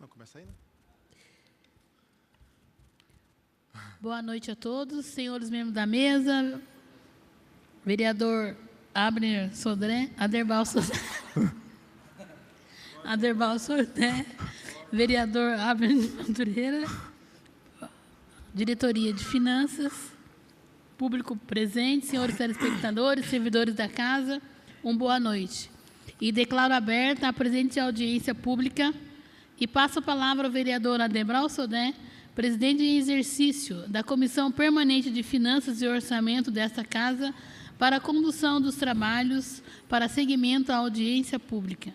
Não, começa aí, né? Boa noite a todos, senhores membros da mesa, vereador Abner Sodré, Aderbal Sodré, Aderbal Sodré, vereador Abner Madureira, diretoria de finanças, público presente, senhores telespectadores, servidores da casa, boa noite. E declaro aberta a presente audiência pública e passo a palavra ao vereador Aderbal Sodré, presidente em exercício da Comissão Permanente de Finanças e Orçamento desta Casa, para a condução dos trabalhos para seguimento à audiência pública.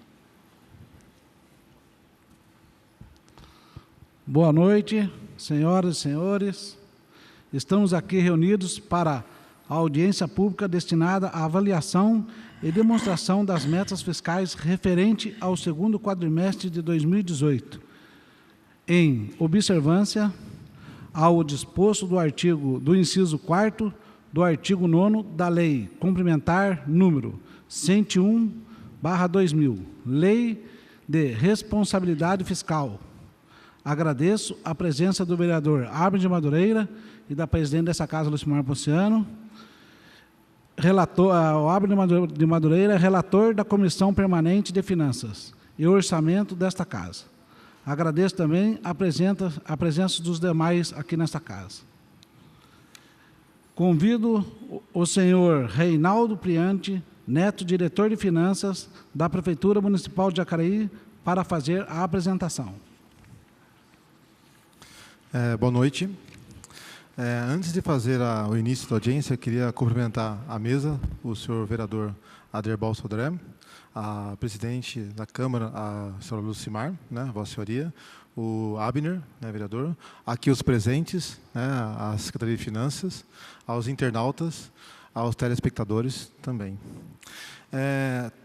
Boa noite, senhoras e senhores. Estamos aqui reunidos para a audiência pública destinada à avaliação e demonstração das metas fiscais referente ao segundo quadrimestre de 2018, em observância ao disposto do inciso 4º do artigo 9º da Lei Complementar número 101/2000, Lei de Responsabilidade Fiscal. Agradeço a presença do vereador Abner de Madureira e da presidente dessa casa, Lucimar Ponciano. O Abner de Madureira é relator da Comissão Permanente de Finanças e Orçamento desta casa. Agradeço também a presença dos demais aqui nesta casa. Convido o senhor Reinaldo Priante Neto, diretor de Finanças da Prefeitura Municipal de Jacareí, para fazer a apresentação. Boa noite. Antes de fazer o início da audiência, eu queria cumprimentar a mesa, o senhor vereador Aderbal Sodré, a presidente da Câmara, a senhora Lucimar, né, Vossa Senhoria, o Abner, né, vereador, aqui os presentes, né, a Secretaria de Finanças, aos internautas, aos telespectadores também.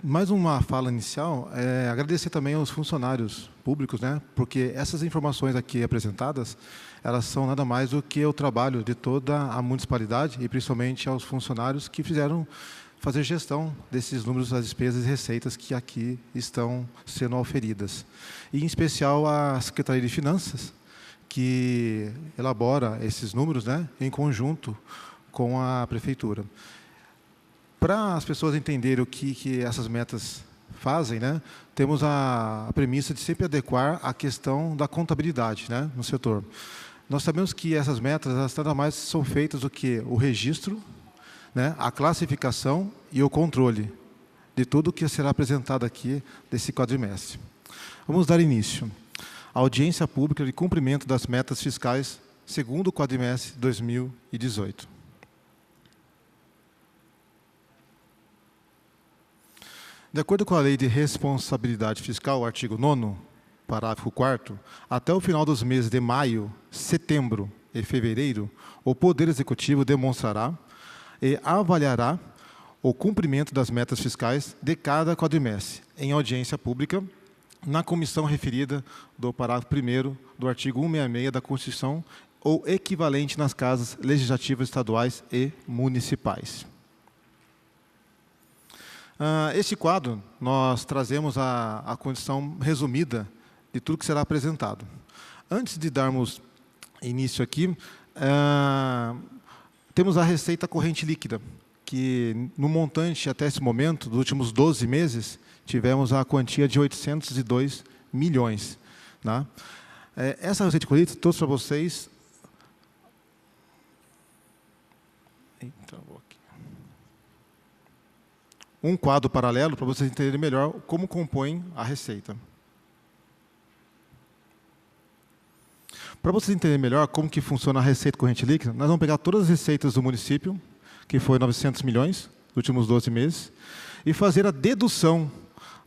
Mais uma fala inicial, agradecer também aos funcionários públicos, né, porque essas informações aqui apresentadas, elas são nada mais do que o trabalho de toda a municipalidade e principalmente aos funcionários que fizeram fazer gestão desses números das despesas e receitas que aqui estão sendo auferidas. E, em especial, a Secretaria de Finanças, que elabora esses números, né, em conjunto com a Prefeitura. Para as pessoas entenderem o que essas metas fazem, né, temos a premissa de sempre adequar a questão da contabilidade, né, no setor. Nós sabemos que essas metas, elas nada mais são feitas do que o registro, né, a classificação e o controle de tudo que será apresentado aqui desse quadrimestre. Vamos dar início à audiência pública de cumprimento das metas fiscais segundo o quadrimestre 2018. De acordo com a Lei de Responsabilidade Fiscal, artigo 9º, parágrafo 4º, até o final dos meses de maio, setembro e fevereiro, o Poder Executivo demonstrará e avaliará o cumprimento das metas fiscais de cada quadrimestre, em audiência pública, na comissão referida do parágrafo 1º do artigo 166 da Constituição, ou equivalente nas casas legislativas estaduais e municipais. Este quadro, nós trazemos a condição resumida de tudo que será apresentado. Antes de darmos início aqui, temos a receita corrente líquida, que no montante até esse momento, dos últimos 12 meses, tivemos a quantia de 802 milhões. Né? Essa receita corrente, trouxe para vocês... um quadro paralelo para vocês entenderem melhor como compõe a receita. Para vocês entenderem melhor como que funciona a receita corrente líquida, nós vamos pegar todas as receitas do município, que foi 900 milhões, nos últimos 12 meses, e fazer a dedução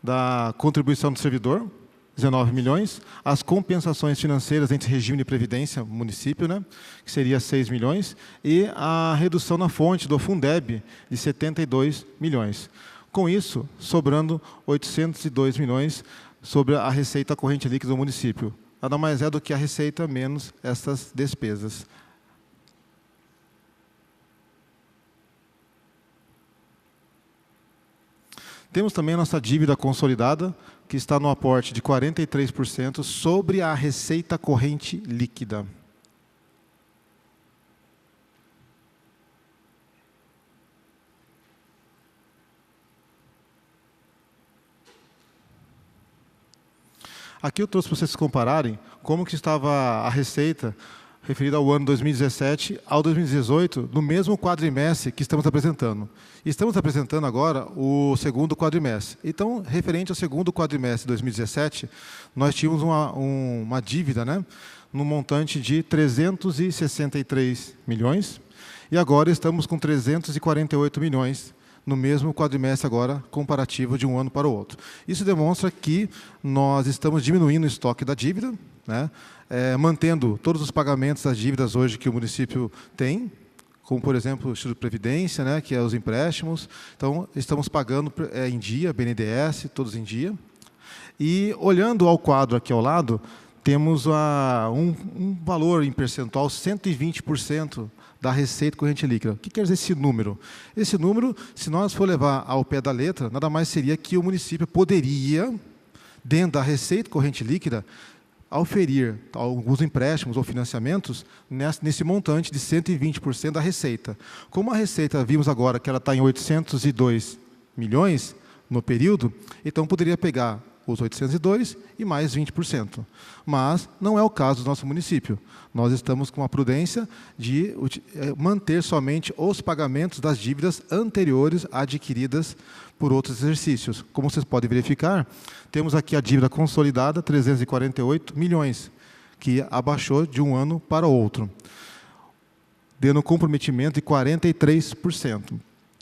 da contribuição do servidor, 19 milhões, as compensações financeiras entre regime de previdência, município, né, que seria 6 milhões, e a redução na fonte do Fundeb, de 72 milhões. Com isso, sobrando 802 milhões sobre a receita corrente líquida do município. Nada mais é do que a receita menos essas despesas. Temos também a nossa dívida consolidada, que está no aporte de 43% sobre a receita corrente líquida. Aqui eu trouxe para vocês compararem como que estava a receita referida ao ano 2017 ao 2018, no mesmo quadrimestre que estamos apresentando. Estamos apresentando agora o segundo quadrimestre. Então, referente ao segundo quadrimestre de 2017, nós tínhamos uma dívida, né, no montante de 363 milhões, e agora estamos com 348 milhões no mesmo quadrimestre agora, comparativo de um ano para o outro. Isso demonstra que nós estamos diminuindo o estoque da dívida, né, mantendo todos os pagamentos das dívidas hoje que o município tem, como, por exemplo, o Instituto de Previdência, né, que é os empréstimos. Então, estamos pagando em dia, BNDES, todos em dia. E, olhando ao quadro aqui ao lado, temos um valor em percentual, 120%, da receita corrente líquida. O que quer dizer esse número? Esse número, se nós for levar ao pé da letra, nada mais seria que o município poderia, dentro da receita corrente líquida, auferir alguns empréstimos ou financiamentos nesse montante de 120% da receita. Como a receita, vimos agora que ela está em 802 milhões no período, então poderia pegar os 802 e mais 20%. Mas não é o caso do nosso município. Nós estamos com a prudência de manter somente os pagamentos das dívidas anteriores adquiridas por outros exercícios. Como vocês podem verificar, temos aqui a dívida consolidada, 348 milhões, que abaixou de um ano para o outro, dando comprometimento de 43%.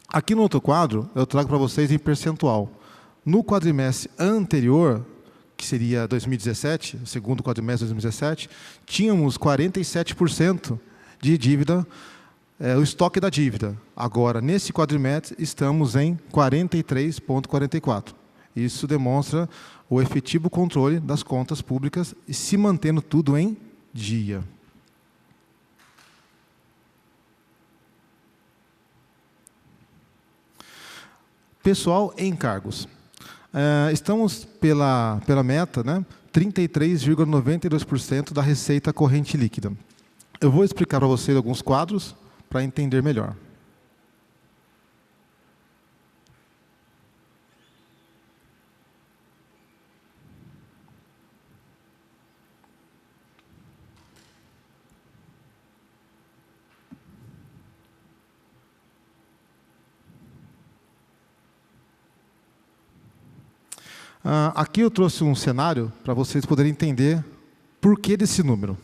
Aqui no outro quadro, eu trago para vocês em percentual. No quadrimestre anterior, que seria 2017, o segundo quadrimestre de 2017, tínhamos 47% de dívida, o estoque da dívida. Agora, nesse quadrimestre, estamos em 43,44%. Isso demonstra o efetivo controle das contas públicas e se mantendo tudo em dia. Pessoal em cargos. Estamos pela meta, né, 33,92% da receita corrente líquida. Eu vou explicar para vocês alguns quadros para entender melhor. Aqui eu trouxe um cenário para vocês poderem entender por que desse número.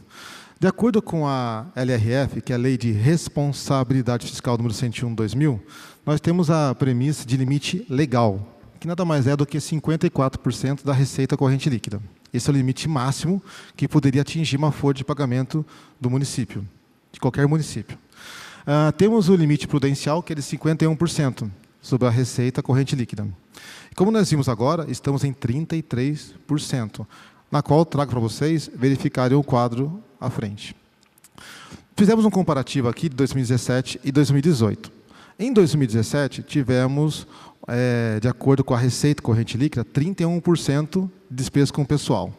De acordo com a LRF, que é a Lei de Responsabilidade Fiscal número 101/2000, nós temos a premissa de limite legal, que nada mais é do que 54% da receita corrente líquida. Esse é o limite máximo que poderia atingir uma folha de pagamento do município, de qualquer município. Temos o limite prudencial, que é de 51% sobre a receita corrente líquida. Como nós vimos agora, estamos em 33%, na qual trago para vocês verificarem o quadro à frente. Fizemos um comparativo aqui de 2017 e 2018. Em 2017, tivemos, de acordo com a receita corrente líquida, 31% de despesa com o pessoal.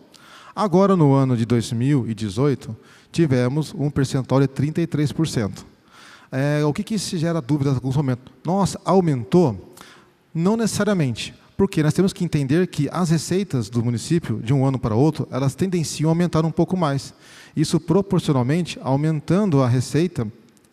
Agora, no ano de 2018, tivemos um percentual de 33%. O que isso gera dúvidas em alguns momentos? Nossa, aumentou? Não necessariamente, porque nós temos que entender que as receitas do município, de um ano para outro, elas tendenciam a aumentar um pouco mais. Isso, proporcionalmente, aumentando a receita,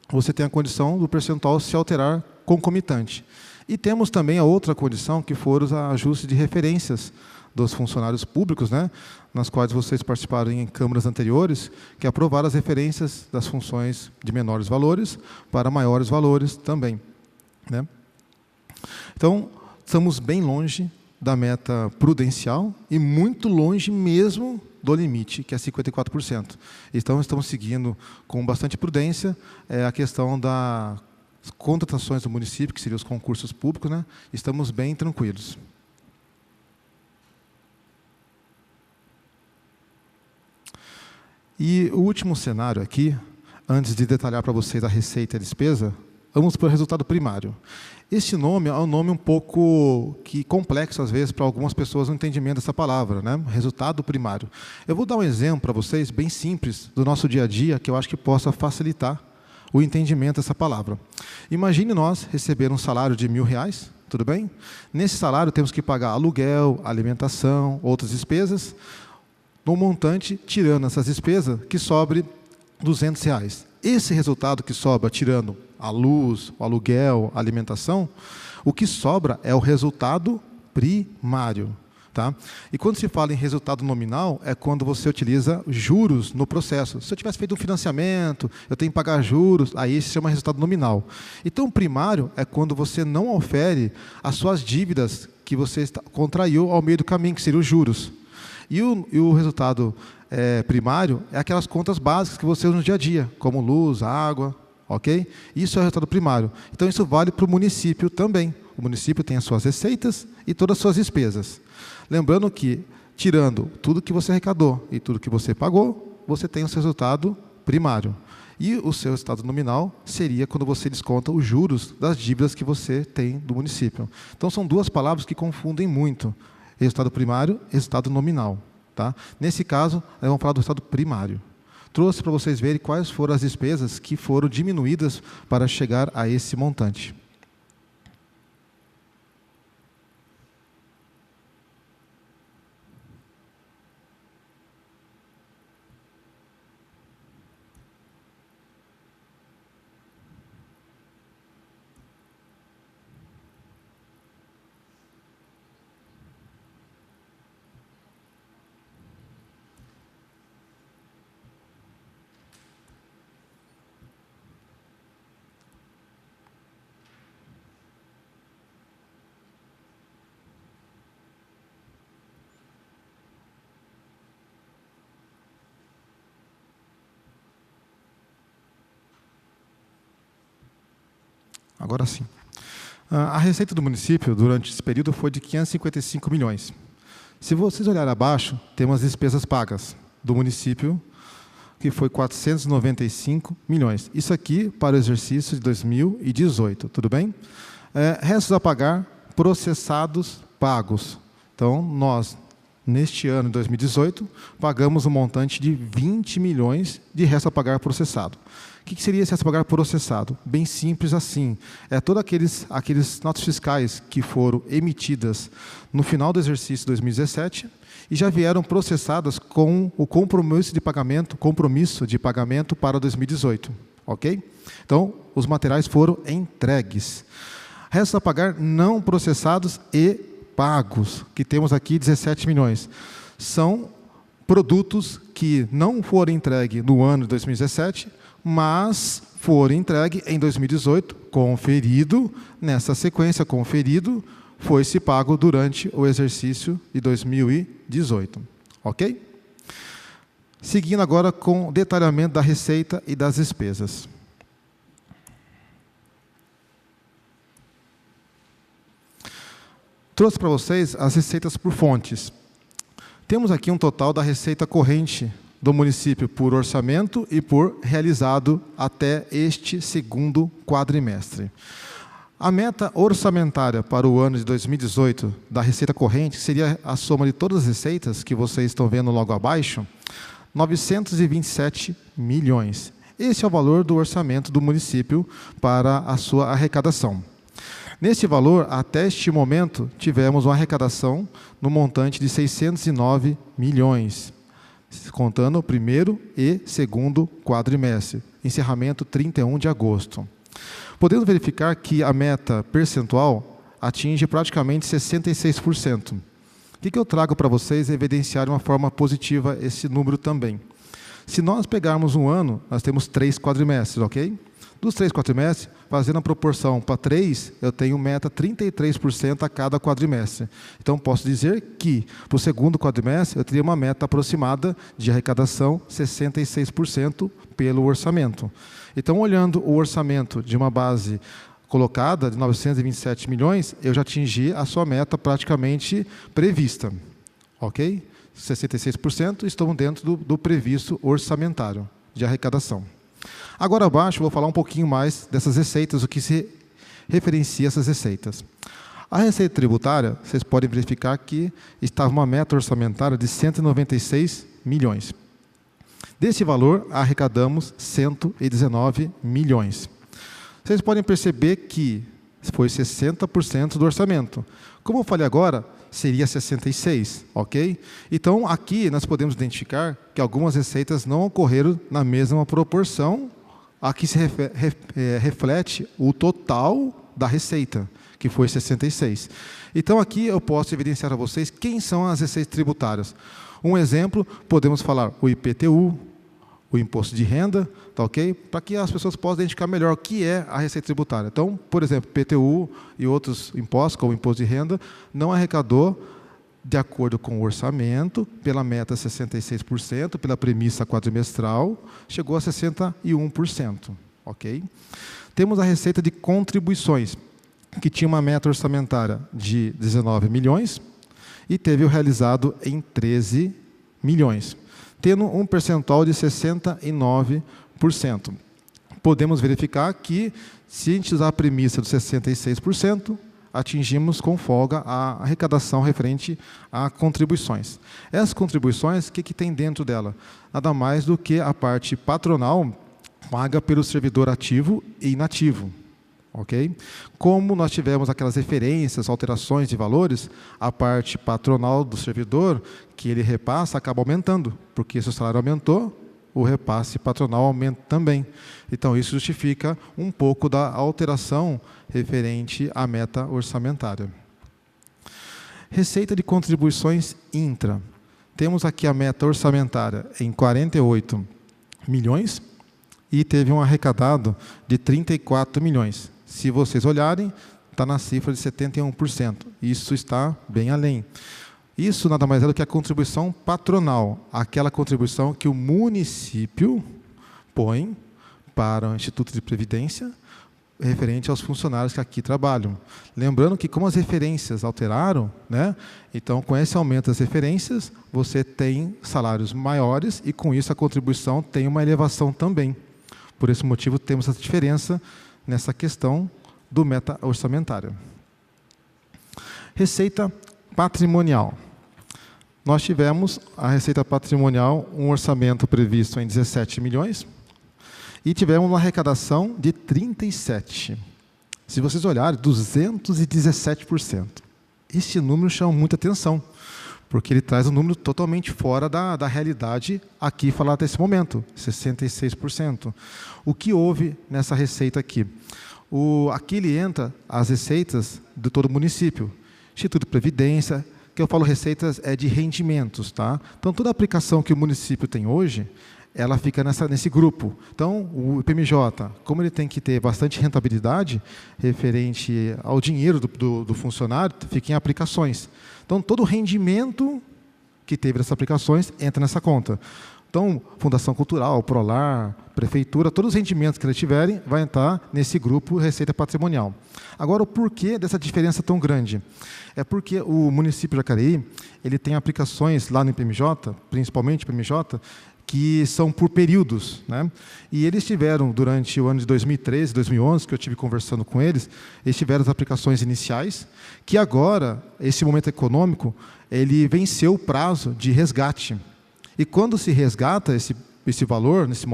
você tem a condição do percentual se alterar concomitante. E temos também a outra condição, que foram os ajustes de referências dos funcionários públicos, né, nas quais vocês participaram em câmaras anteriores, que aprovaram as referências das funções de menores valores para maiores valores também, né? Então, estamos bem longe da meta prudencial e muito longe mesmo do limite, que é 54%. Então, estamos seguindo com bastante prudência a questão das contratações do município, que seriam os concursos públicos, né? Estamos bem tranquilos. E o último cenário aqui, antes de detalhar para vocês a receita e a despesa, vamos para o resultado primário. Este nome é um nome um pouco complexo, às vezes, para algumas pessoas no entendimento dessa palavra, né? Resultado primário. Eu vou dar um exemplo para vocês, bem simples, do nosso dia a dia, que eu acho que possa facilitar o entendimento dessa palavra. Imagine nós receber um salário de R$1.000, tudo bem? Nesse salário temos que pagar aluguel, alimentação, outras despesas, no montante, tirando essas despesas, que sobre R$200. Esse resultado que sobra, tirando a luz, o aluguel, a alimentação, o que sobra é o resultado primário. Tá? E quando se fala em resultado nominal, é quando você utiliza juros no processo. Se eu tivesse feito um financiamento, eu tenho que pagar juros, aí isso se chama resultado nominal. Então, o primário é quando você não ofere as suas dívidas que você contraiu ao meio do caminho, que seriam os juros. E o resultado primário é aquelas contas básicas que você usa no dia a dia, como luz, água, ok? Isso é o resultado primário. Então, isso vale para o município também. O município tem as suas receitas e todas as suas despesas. Lembrando que, tirando tudo que você arrecadou e tudo que você pagou, você tem o seu resultado primário. E o seu resultado nominal seria quando você desconta os juros das dívidas que você tem do município. Então, são duas palavras que confundem muito. Resultado primário e resultado nominal. Tá? Nesse caso, nós vamos falar do resultado primário. Trouxe para vocês verem quais foram as despesas que foram diminuídas para chegar a esse montante. Agora sim. A receita do município, durante esse período, foi de 555 milhões. Se vocês olharem abaixo, temos as despesas pagas do município, que foi 495 milhões. Isso aqui para o exercício de 2018, tudo bem? Restos a pagar, processados, pagos. Então, nós, neste ano, de 2018, pagamos um montante de 20 milhões de resto a pagar processado. O que seria esse resto a pagar processado? Bem simples assim. É todos aqueles notas fiscais que foram emitidas no final do exercício de 2017 e já vieram processadas com o compromisso de pagamento para 2018. Ok? Então, os materiais foram entregues. Restos a pagar não processados e pagos, que temos aqui 17 milhões. São produtos que não foram entregues no ano de 2017, mas foram entregues em 2018, conferido, nessa sequência, conferido, foi-se pago durante o exercício de 2018. Ok? Seguindo agora com o detalhamento da receita e das despesas. Trouxe para vocês as receitas por fontes. Temos aqui um total da receita corrente do município por orçamento e por realizado até este segundo quadrimestre. A meta orçamentária para o ano de 2018 da receita corrente seria a soma de todas as receitas que vocês estão vendo logo abaixo, 927 milhões. Esse é o valor do orçamento do município para a sua arrecadação. Neste valor, até este momento, tivemos uma arrecadação no montante de 609 milhões, contando o primeiro e segundo quadrimestre, encerramento 31 de agosto. Podemos verificar que a meta percentual atinge praticamente 66%. O que eu trago para vocês é evidenciar de uma forma positiva esse número também. Se nós pegarmos um ano, nós temos 3 quadrimestres, ok? Dos 3 quadrimestres, fazendo a proporção para 3, eu tenho meta 33% a cada quadrimestre. Então, posso dizer que, para o segundo quadrimestre, eu teria uma meta aproximada de arrecadação 66% pelo orçamento. Então, olhando o orçamento de uma base colocada de 927 milhões, eu já atingi a sua meta praticamente prevista. Ok? 66% estão dentro do previsto orçamentário de arrecadação. Agora abaixo, eu vou falar um pouquinho mais dessas receitas, o que se referencia a essas receitas. A receita tributária, vocês podem verificar que estava uma meta orçamentária de 196 milhões. Desse valor, arrecadamos 119 milhões. Vocês podem perceber que foi 60% do orçamento. Como eu falei agora, seria 66%, ok? Então, aqui nós podemos identificar que algumas receitas não ocorreram na mesma proporção. Aqui se reflete o total da receita, que foi 66%. Então, aqui eu posso evidenciar a vocês quem são as receitas tributárias. Um exemplo, podemos falar o IPTU, o imposto de renda, tá ok? Para que as pessoas possam identificar melhor o que é a receita tributária. Então, por exemplo, IPTU e outros impostos, como o imposto de renda, não arrecadou de acordo com o orçamento, pela meta 66%, pela premissa quadrimestral, chegou a 61%, ok? Temos a receita de contribuições, que tinha uma meta orçamentária de 19 milhões e teve o realizado em 13 milhões, tendo um percentual de 69%. Podemos verificar que, se a gente usar a premissa dos 66%, atingimos com folga a arrecadação referente a contribuições. Essas contribuições, o que tem dentro dela? Nada mais do que a parte patronal paga pelo servidor ativo e inativo. Okay? Como nós tivemos aquelas referências, alterações de valores, a parte patronal do servidor, que ele repassa, acaba aumentando, porque se o salário aumentou, o repasse patronal aumenta também. Então, isso justifica um pouco da alteração referente à meta orçamentária. Receita de contribuições intra. Temos aqui a meta orçamentária em 48 milhões e teve um arrecadado de 34 milhões. Se vocês olharem, está na cifra de 71%. Isso está bem além. Isso nada mais é do que a contribuição patronal, aquela contribuição que o município põe para o Instituto de Previdência, referente aos funcionários que aqui trabalham. Lembrando que, como as referências alteraram, né, então, com esse aumento das referências, você tem salários maiores e, com isso, a contribuição tem uma elevação também. Por esse motivo, temos essa diferença nessa questão do meta orçamentário. Receita patrimonial. Nós tivemos a receita patrimonial, um orçamento previsto em 17 milhões e tivemos uma arrecadação de 37. Se vocês olharem, 217%. Esse número chama muita atenção, porque ele traz um número totalmente fora da realidade aqui falado até esse momento, 66%. O que houve nessa receita aqui? Aqui ele entra as receitas de todo o município, Instituto de Previdência, que eu falo receitas é de rendimentos, tá? Então, toda a aplicação que o município tem hoje, ela fica nesse grupo. Então, o IPMJ, como ele tem que ter bastante rentabilidade referente ao dinheiro do funcionário, fica em aplicações. Então, todo o rendimento que teve dessas aplicações entra nessa conta. Então, Fundação Cultural, Prolar, Prefeitura, todos os rendimentos que eles tiverem, vai entrar nesse grupo Receita Patrimonial. Agora, o porquê dessa diferença tão grande? É porque o município de Jacareí, ele tem aplicações lá no IPMJ, principalmente o IPMJ, que são por períodos, né? E eles tiveram, durante o ano de 2013, 2011, que eu estive conversando com eles, eles tiveram as aplicações iniciais, que agora, esse momento econômico, ele venceu o prazo de resgate. E quando se resgata esse valor, nesse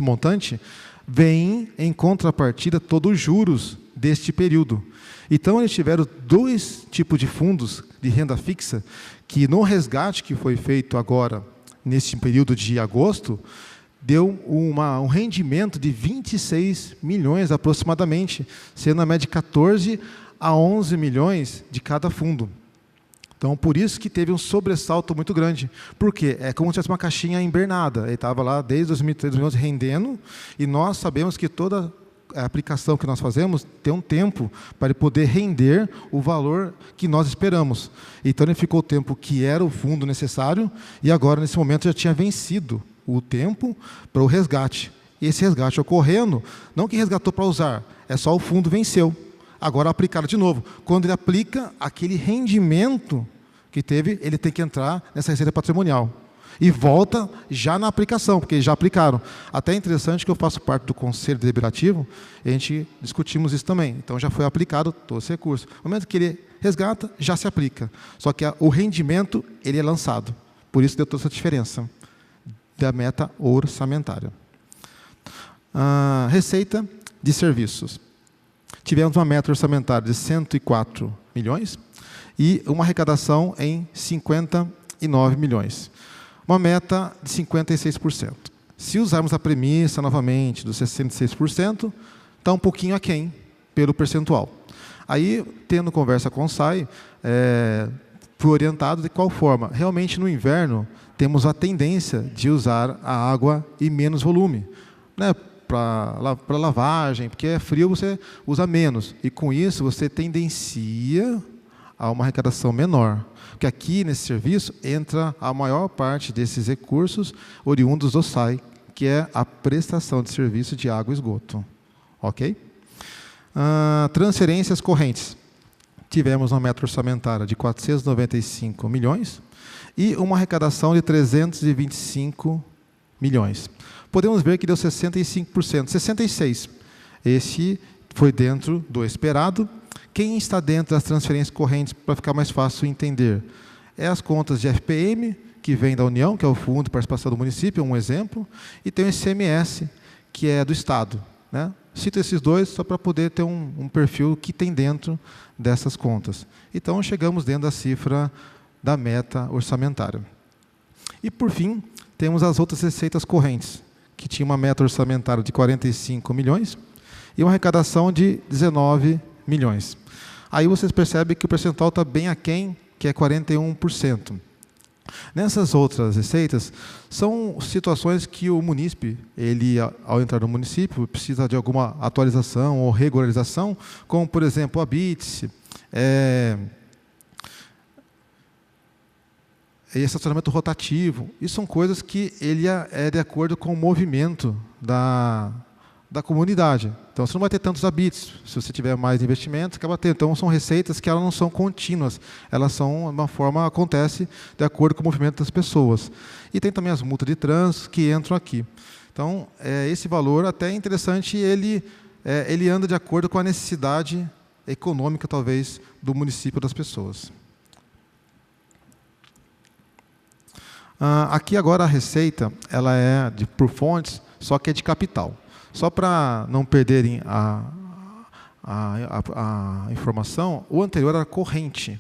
montante, vem em contrapartida todos os juros deste período. Então, eles tiveram dois tipos de fundos de renda fixa, que no resgate que foi feito agora, nesse período de agosto, deu um rendimento de 26 milhões aproximadamente, sendo a média de 14 a 11 milhões de cada fundo. Então, por isso que teve um sobressalto muito grande. Por quê? É como se tivesse uma caixinha invernada. Ele estava lá desde 2013, 2011, rendendo, e nós sabemos que toda a aplicação que nós fazemos tem um tempo para ele poder render o valor que nós esperamos. Então, ele ficou o tempo que era o fundo necessário, e agora, nesse momento, já tinha vencido o tempo para o resgate. E esse resgate ocorrendo, não que resgatou para usar, é só o fundo venceu. Agora, aplicado de novo. Quando ele aplica aquele rendimento que teve, ele tem que entrar nessa receita patrimonial. e volta já na aplicação, porque eles já aplicaram. Até é interessante que eu faço parte do Conselho Deliberativo, e a gente discutimos isso também. Então, já foi aplicado todo esse recurso. No momento que ele resgata, já se aplica. Só que o rendimento, ele é lançado. Por isso deu toda essa diferença da meta orçamentária. Receita de serviços. Tivemos uma meta orçamentária de 104 milhões e uma arrecadação em 59 milhões. Uma meta de 56%. Se usarmos a premissa, novamente, dos 66%, está um pouquinho aquém pelo percentual. Aí, tendo conversa com o SAI, fui orientado de qual forma. Realmente, no inverno, temos a tendência de usar a água em menos volume, né? Para lavagem, porque é frio, você usa menos. E, com isso, você tendencia a uma arrecadação menor. Porque aqui, nesse serviço, entra a maior parte desses recursos oriundos do SAI, que é a prestação de serviço de água e esgoto. Ok? Transferências correntes. Tivemos uma meta orçamentária de 495 milhões e uma arrecadação de 325 milhões. Podemos ver que deu 65%, 66%. Esse foi dentro do esperado. Quem está dentro das transferências correntes, para ficar mais fácil entender, é as contas de FPM, que vem da União, que é o Fundo de Participação do Município, um exemplo, e tem o ICMS, que é do Estado, né? Cito esses dois só para poder ter um perfil que tem dentro dessas contas. Então, chegamos dentro da cifra da meta orçamentária. E, por fim, temos as outras receitas correntes, que tinha uma meta orçamentária de 45 milhões e uma arrecadação de 19 milhões. Aí vocês percebem que o percentual está bem aquém, que é 41%. Nessas outras receitas, são situações que o munícipe, ele, ao entrar no município, precisa de alguma atualização ou regularização, como, por exemplo, a BITS, e estacionamento rotativo. Isso são coisas que ele é de acordo com o movimento da comunidade. Então, você não vai ter tantos habitos. Se você tiver mais investimentos, acaba tendo. Então, são receitas que elas não são contínuas. Elas são, de uma forma, acontece de acordo com o movimento das pessoas. E tem também as multas de trânsito que entram aqui. Então, esse valor até é interessante, ele anda de acordo com a necessidade econômica, talvez, do município das pessoas. Aqui agora a receita, ela é por fontes, só que é de capital. Só para não perderem a informação, o anterior era corrente,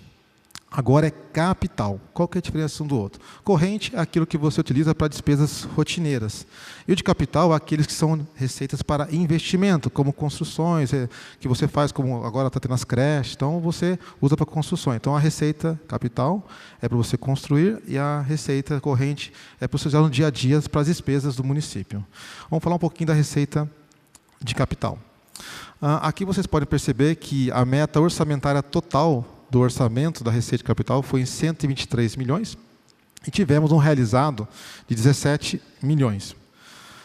agora é capital. Qual que é a diferença um do outro? Corrente é aquilo que você utiliza para despesas rotineiras. E o de capital é aqueles que são receitas para investimento, como construções, que você faz, como agora está tendo as creches, então você usa para construções. Então a receita capital é para você construir e a receita corrente é para você usar no dia a dia para as despesas do município. Vamos falar um pouquinho da receita de capital. Aqui vocês podem perceber que a meta orçamentária total do orçamento da receita de capital foi em 123 milhões e tivemos um realizado de 17 milhões.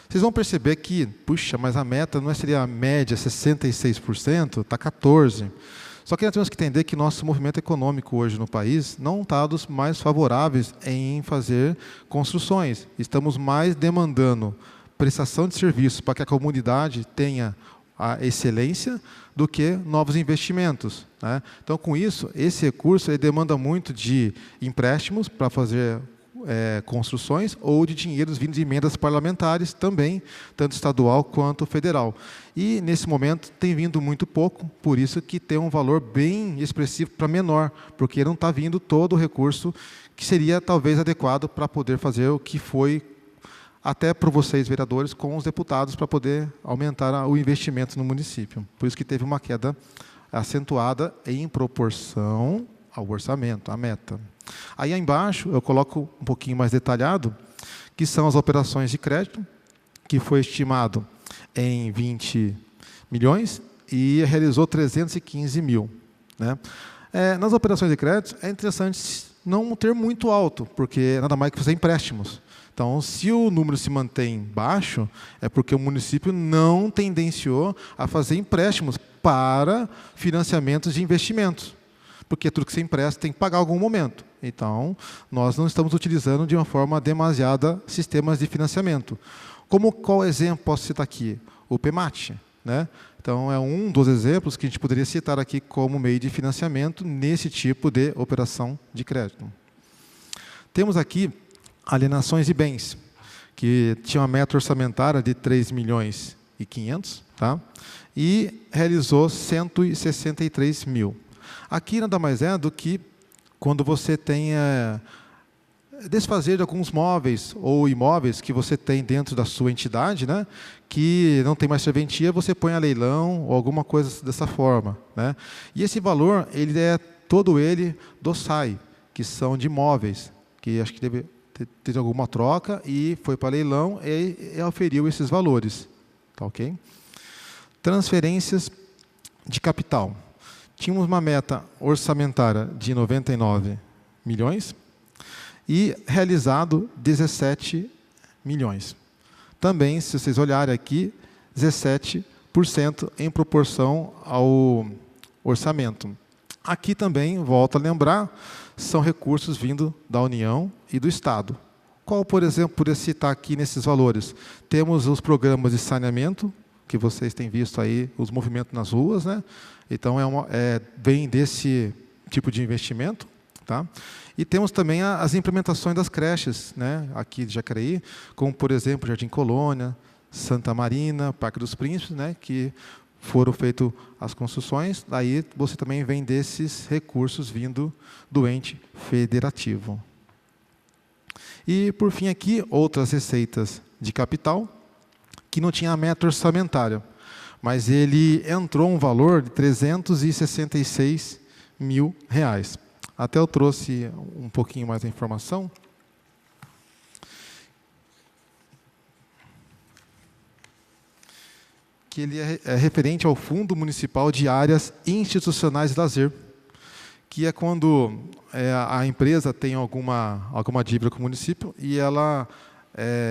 Vocês vão perceber que, puxa, mas a meta não seria a média 66%, está 14%. Só que nós temos que entender que nosso movimento econômico hoje no país não está dos mais favoráveis em fazer construções. Estamos mais demandando prestação de serviços para que a comunidade tenha a excelência do que novos investimentos, né? Então, com isso, esse recurso ele demanda muito de empréstimos para fazer construções ou de dinheiros vindos de emendas parlamentares também, tanto estadual quanto federal. E, nesse momento, tem vindo muito pouco, por isso que tem um valor bem expressivo para menor, porque não está vindo todo o recurso que seria, talvez, adequado para poder fazer o que foi até para vocês, vereadores, com os deputados, para poder aumentar o investimento no município. Por isso que teve uma queda acentuada em proporção ao orçamento, à meta. Aí, embaixo, eu coloco um pouquinho mais detalhado, que são as operações de crédito, que foi estimado em 20 milhões e realizou 315 mil. Né? Nas operações de crédito, é interessante não ter muito alto, porque nada mais que fazer empréstimos. Então, se o número se mantém baixo, é porque o município não tendenciou a fazer empréstimos para financiamentos de investimentos. porque tudo que você empresta tem que pagar em algum momento. Então, nós não estamos utilizando de uma forma demasiada sistemas de financiamento. Qual exemplo posso citar aqui? O PEMAT, né? Então, é um dos exemplos que a gente poderia citar aqui como meio de financiamento nesse tipo de operação de crédito. Temos aqui alienações de bens, que tinha uma meta orçamentária de 3 milhões e 500, tá? E realizou 163 mil. Aqui nada mais é do que quando você tem desfazer de alguns móveis ou imóveis que você tem dentro da sua entidade, né, que não tem mais serventia, você põe a leilão ou alguma coisa dessa forma, né? E esse valor, ele é todo ele do SAI, que são de imóveis, que acho que teve alguma troca e foi para leilão e oferiu esses valores. Tá, ok? Transferências de capital. Tínhamos uma meta orçamentária de 99 milhões e realizado 17 milhões. Também, se vocês olharem aqui, 17% em proporção ao orçamento. Aqui também, volto a lembrar, são recursos vindo da União e do Estado. Qual, por exemplo, poderia citar aqui nesses valores? Temos os programas de saneamento, que vocês têm visto aí, os movimentos nas ruas, né? Então, vem desse tipo de investimento. Tá? E temos também as implementações das creches, né? Aqui de Jacareí, como, por exemplo, Jardim Colônia, Santa Marina, Parque dos Príncipes, né? Que foram feitas as construções, daí você também vem desses recursos vindo do ente federativo. E, por fim, aqui, outras receitas de capital, que não tinha a meta orçamentária, mas ele entrou um valor de 366 mil reais. Até eu trouxe um pouquinho mais de informação. Que ele é referente ao Fundo Municipal de Áreas Institucionais de Lazer, que é quando a empresa tem alguma dívida com o município e ela,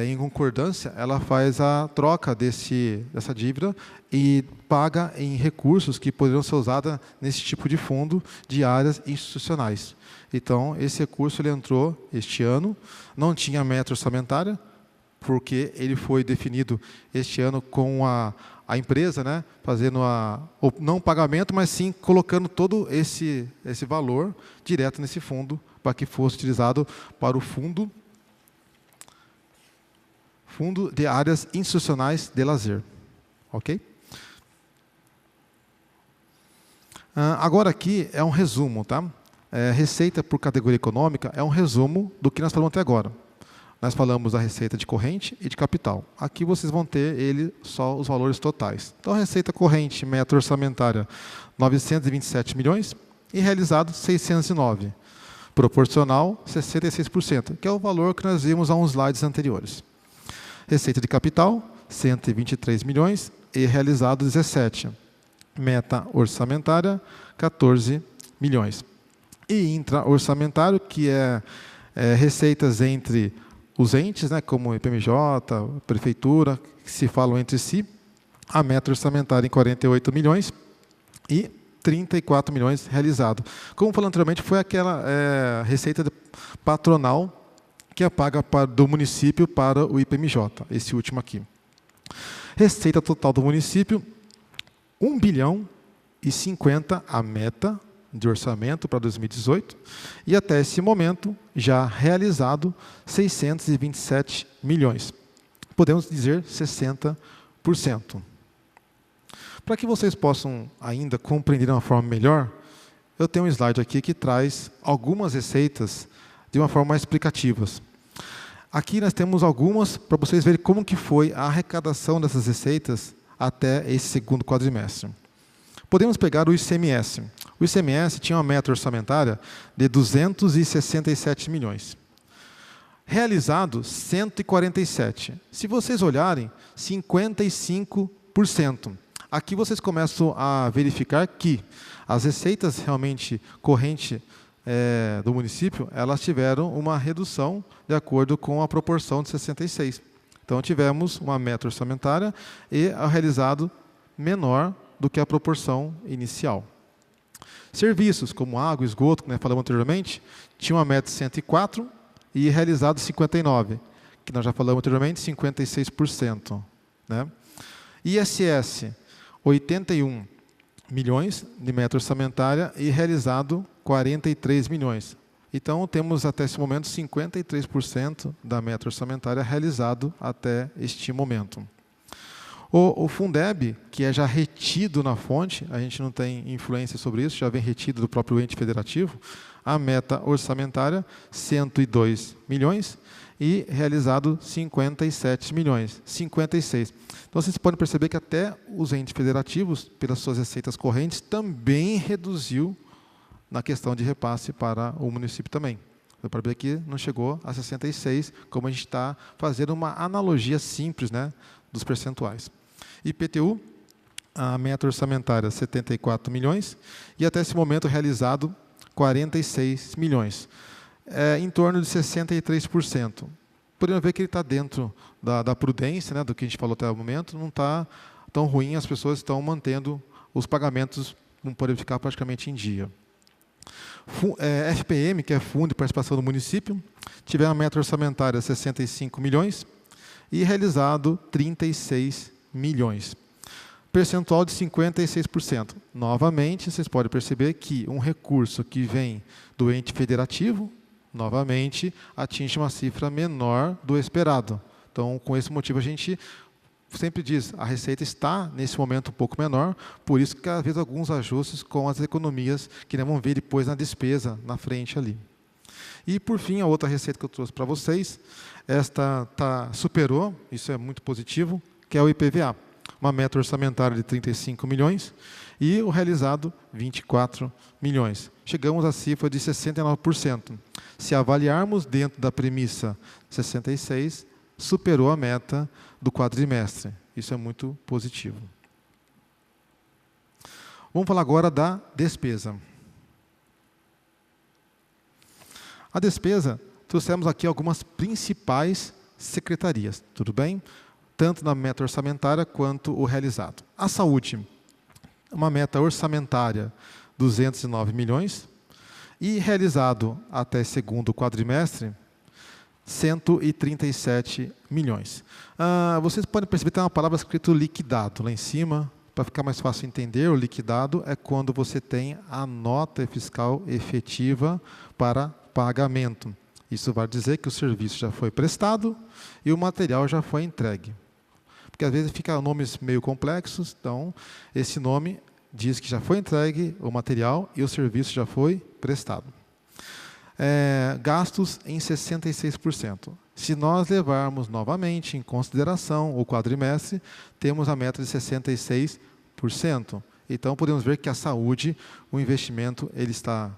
em concordância, ela faz a troca dessa dívida e paga em recursos que poderiam ser usados nesse tipo de fundo de áreas institucionais. Então, esse recurso ele entrou este ano, não tinha meta orçamentária, porque ele foi definido este ano com a empresa, né, fazendo o não pagamento, mas sim colocando todo esse valor direto nesse fundo, para que fosse utilizado para o Fundo de Áreas Institucionais de Lazer. Ok? Agora aqui é um resumo, tá? Receita por categoria econômica é um resumo do que nós falamos até agora. Nós falamos da receita de corrente e de capital. Aqui vocês vão ter só os valores totais. Então, a receita corrente, meta orçamentária, 927 milhões e realizado 609. Proporcional, 66%, que é o valor que nós vimos há uns slides anteriores. Receita de capital, 123 milhões e realizado 17. Meta orçamentária, 14 milhões. E intra-orçamentário, que é receitas entre os entes, né, como IPMJ, Prefeitura, que se falam entre si, a meta orçamentária em 48 milhões e 34 milhões realizado. Como falei anteriormente, foi aquela receita patronal que é paga do município para o IPMJ, esse último aqui. Receita total do município, 1 bilhão e 50 a meta de orçamento para 2018, e até esse momento, já realizado 627 milhões. Podemos dizer 60%. Para que vocês possam ainda compreender de uma forma melhor, eu tenho um slide aqui que traz algumas receitas de uma forma mais explicativa. Aqui nós temos algumas para vocês verem como que foi a arrecadação dessas receitas até esse segundo quadrimestre. Podemos pegar o ICMS. O ICMS tinha uma meta orçamentária de 267 milhões. Realizado, 147. Se vocês olharem, 55%. Aqui vocês começam a verificar que as receitas realmente correntes do município, elas tiveram uma redução de acordo com a proporção de 66. Então, tivemos uma meta orçamentária e o realizado menor do que a proporção inicial. Serviços, como água, esgoto, que nós falamos anteriormente, tinha uma meta de 104 e realizado 59, que nós já falamos anteriormente, 56%. Né? ISS, 81 milhões de meta orçamentária e realizado 43 milhões. Então, temos até esse momento 53% da meta orçamentária realizado até este momento. O Fundeb, que é já retido na fonte, a gente não tem influência sobre isso, já vem retido do próprio ente federativo, a meta orçamentária 102 milhões e realizado 57 milhões, 56. Então, vocês podem perceber que até os entes federativos, pelas suas receitas correntes, também reduziu na questão de repasse para o município também. Dá para ver que não chegou a 66, como a gente está fazendo uma analogia simples, né, dos percentuais. IPTU, a meta orçamentária 74 milhões e até esse momento realizado 46 milhões. Em torno de 63%. Podemos ver que ele está dentro da prudência, né, do que a gente falou até o momento, não está tão ruim, as pessoas estão mantendo os pagamentos, não podem ficar praticamente em dia. FPM, que é Fundo de Participação do Município, tiveram a meta orçamentária 65 milhões e realizado 36 milhões. Percentual de 56%. Novamente, vocês podem perceber que um recurso que vem do ente federativo, novamente, atinge uma cifra menor do esperado. Então, com esse motivo, a gente sempre diz, a receita está, nesse momento, um pouco menor, por isso que, às vezes, alguns ajustes com as economias que nós vamos ver depois na despesa, na frente ali. E, por fim, a outra receita que eu trouxe para vocês, esta superou, isso é muito positivo, que é o IPVA. Uma meta orçamentária de 35 milhões e o realizado 24 milhões. Chegamos à cifra de 69%. Se avaliarmos dentro da premissa 66%, superou a meta do quadrimestre. Isso é muito positivo. Vamos falar agora da despesa. A despesa, trouxemos aqui algumas principais secretarias, tudo bem? Tanto na meta orçamentária quanto o realizado. A saúde, uma meta orçamentária 209 milhões e realizado até segundo quadrimestre 137 milhões. Vocês podem perceber que tem uma palavra escrita liquidado lá em cima, para ficar mais fácil entender, o liquidado é quando você tem a nota fiscal efetiva para pagamento. Isso vai dizer que o serviço já foi prestado e o material já foi entregue. Porque às vezes ficam nomes meio complexos, então esse nome diz que já foi entregue o material e o serviço já foi prestado. Gastos em 66%. Se nós levarmos novamente em consideração o quadrimestre, temos a meta de 66%. Então, podemos ver que a saúde, o investimento, ele está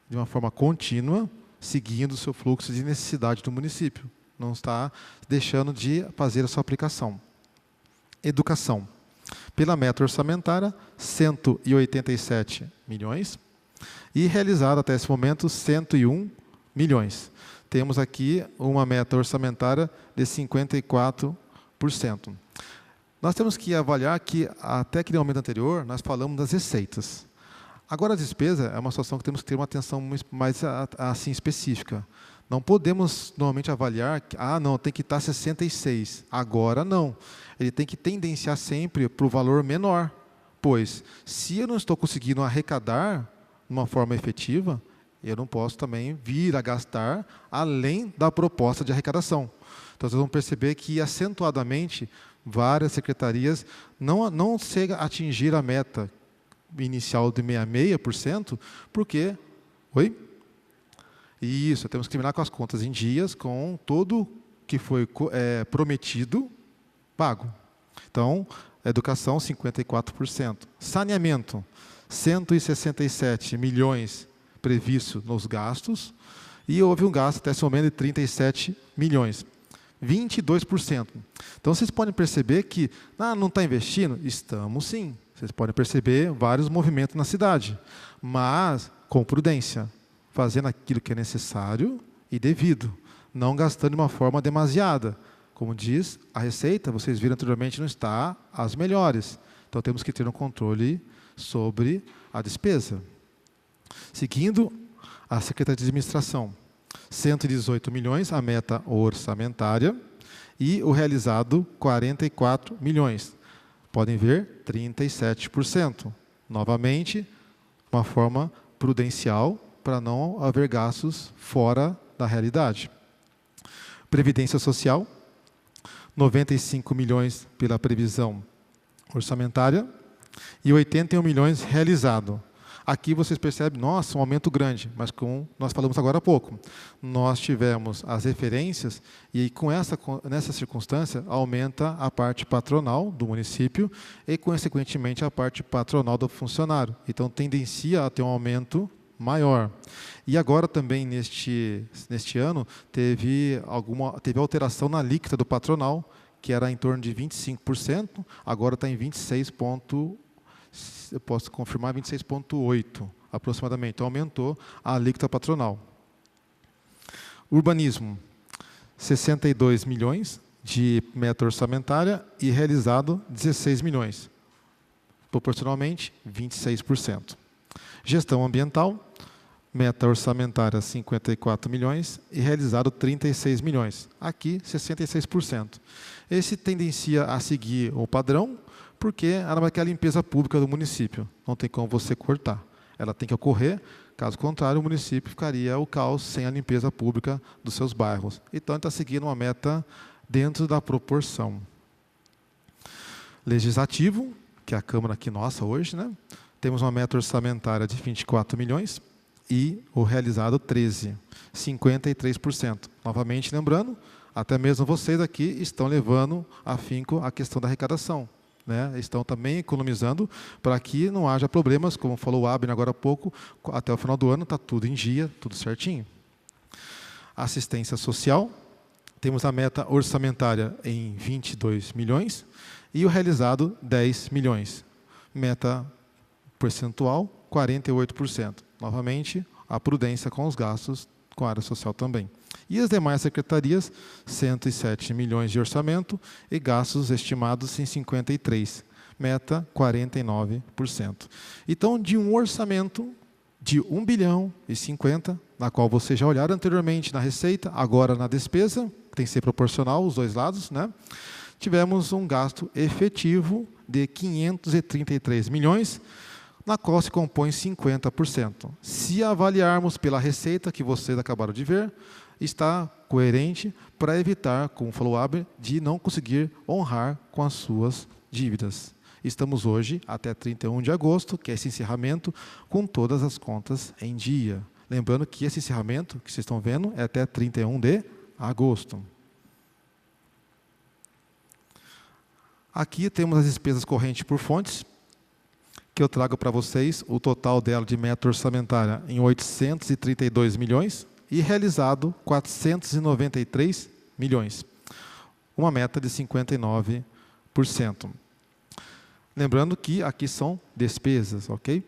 de uma forma contínua, seguindo o seu fluxo de necessidade do município. Não está deixando de fazer a sua aplicação. Educação. Pela meta orçamentária, 187 milhões. E realizado até esse momento 101 milhões. Temos aqui uma meta orçamentária de 54%. Nós temos que avaliar que, até aquele momento anterior, nós falamos das receitas. Agora, a despesa é uma situação que temos que ter uma atenção mais assim, específica. Não podemos, normalmente, avaliar que, não, tem que estar 66. Agora, não. Ele tem que tendenciar sempre para o valor menor. Pois, se eu não estou conseguindo arrecadar de uma forma efetiva, eu não posso também vir a gastar além da proposta de arrecadação. Então, vocês vão perceber que, acentuadamente, várias secretarias não chegam a atingir a meta inicial de 66%, porque... Oi? Isso, temos que terminar com as contas em dias, com tudo que foi prometido, pago. Então, educação, 54%. Saneamento, 167 milhões previsto nos gastos, e houve um gasto até esse momento de 37 milhões. 22%. Então, vocês podem perceber que não está investindo? Estamos sim. Vocês podem perceber vários movimentos na cidade, mas com prudência, fazendo aquilo que é necessário e devido, não gastando de uma forma demasiada. Como diz a receita, vocês viram anteriormente, não está às melhores. Então, temos que ter um controle sobre a despesa. Seguindo a Secretaria de Administração, 118 milhões, a meta orçamentária, e o realizado, 44 milhões. Podem ver, 37%. Novamente, uma forma prudencial para não haver gastos fora da realidade. Previdência Social, 95 milhões pela previsão orçamentária e 81 milhões realizado. Aqui vocês percebem, nossa, um aumento grande, mas como nós falamos agora há pouco, nós tivemos as referências e nessa circunstância aumenta a parte patronal do município e, consequentemente, a parte patronal do funcionário. Então, tendencia a ter um aumento maior. E agora também, neste ano, teve alteração na alíquota do patronal, que era em torno de 25%, agora está em 26%. Eu posso confirmar 26,8 aproximadamente. Então, aumentou a alíquota patronal. Urbanismo, 62 milhões de meta orçamentária e realizado 16 milhões. Proporcionalmente, 26%. Gestão ambiental, meta orçamentária 54 milhões e realizado 36 milhões. Aqui, 66%. Esse tendencia a seguir o padrão, porque ela é a limpeza pública do município. Não tem como você cortar. Ela tem que ocorrer, caso contrário, o município ficaria o caos sem a limpeza pública dos seus bairros. Então, está seguindo uma meta dentro da proporção. Legislativo, que é a Câmara aqui nossa hoje, né? Temos uma meta orçamentária de 24 milhões e o realizado 13, 53%. Novamente, lembrando, até mesmo vocês aqui estão levando afinco a questão da arrecadação. Né, estão também economizando para que não haja problemas, como falou o Abner agora há pouco, até o final do ano está tudo em dia, tudo certinho. Assistência social, temos a meta orçamentária em 22 milhões e o realizado 10 milhões. Meta percentual, 48%. Novamente, a prudência com os gastos com a área social também. E as demais secretarias, 107 milhões de orçamento e gastos estimados em 53, meta 49%. Então, de um orçamento de 1 bilhão e 50, na qual vocês já olharam anteriormente na receita, agora na despesa, tem que ser proporcional os dois lados, né? Tivemos um gasto efetivo de 533 milhões, na qual se compõe 50%. Se avaliarmos pela receita que vocês acabaram de ver, está coerente para evitar, como falou o Abner, de não conseguir honrar com as suas dívidas. Estamos hoje, até 31 de agosto, que é esse encerramento, com todas as contas em dia. Lembrando que esse encerramento, que vocês estão vendo, é até 31 de agosto. Aqui temos as despesas correntes por fontes, que eu trago para vocês o total dela de meta orçamentária em 832 milhões e realizado 493 milhões. Uma meta de 59%. Lembrando que aqui são despesas, ok?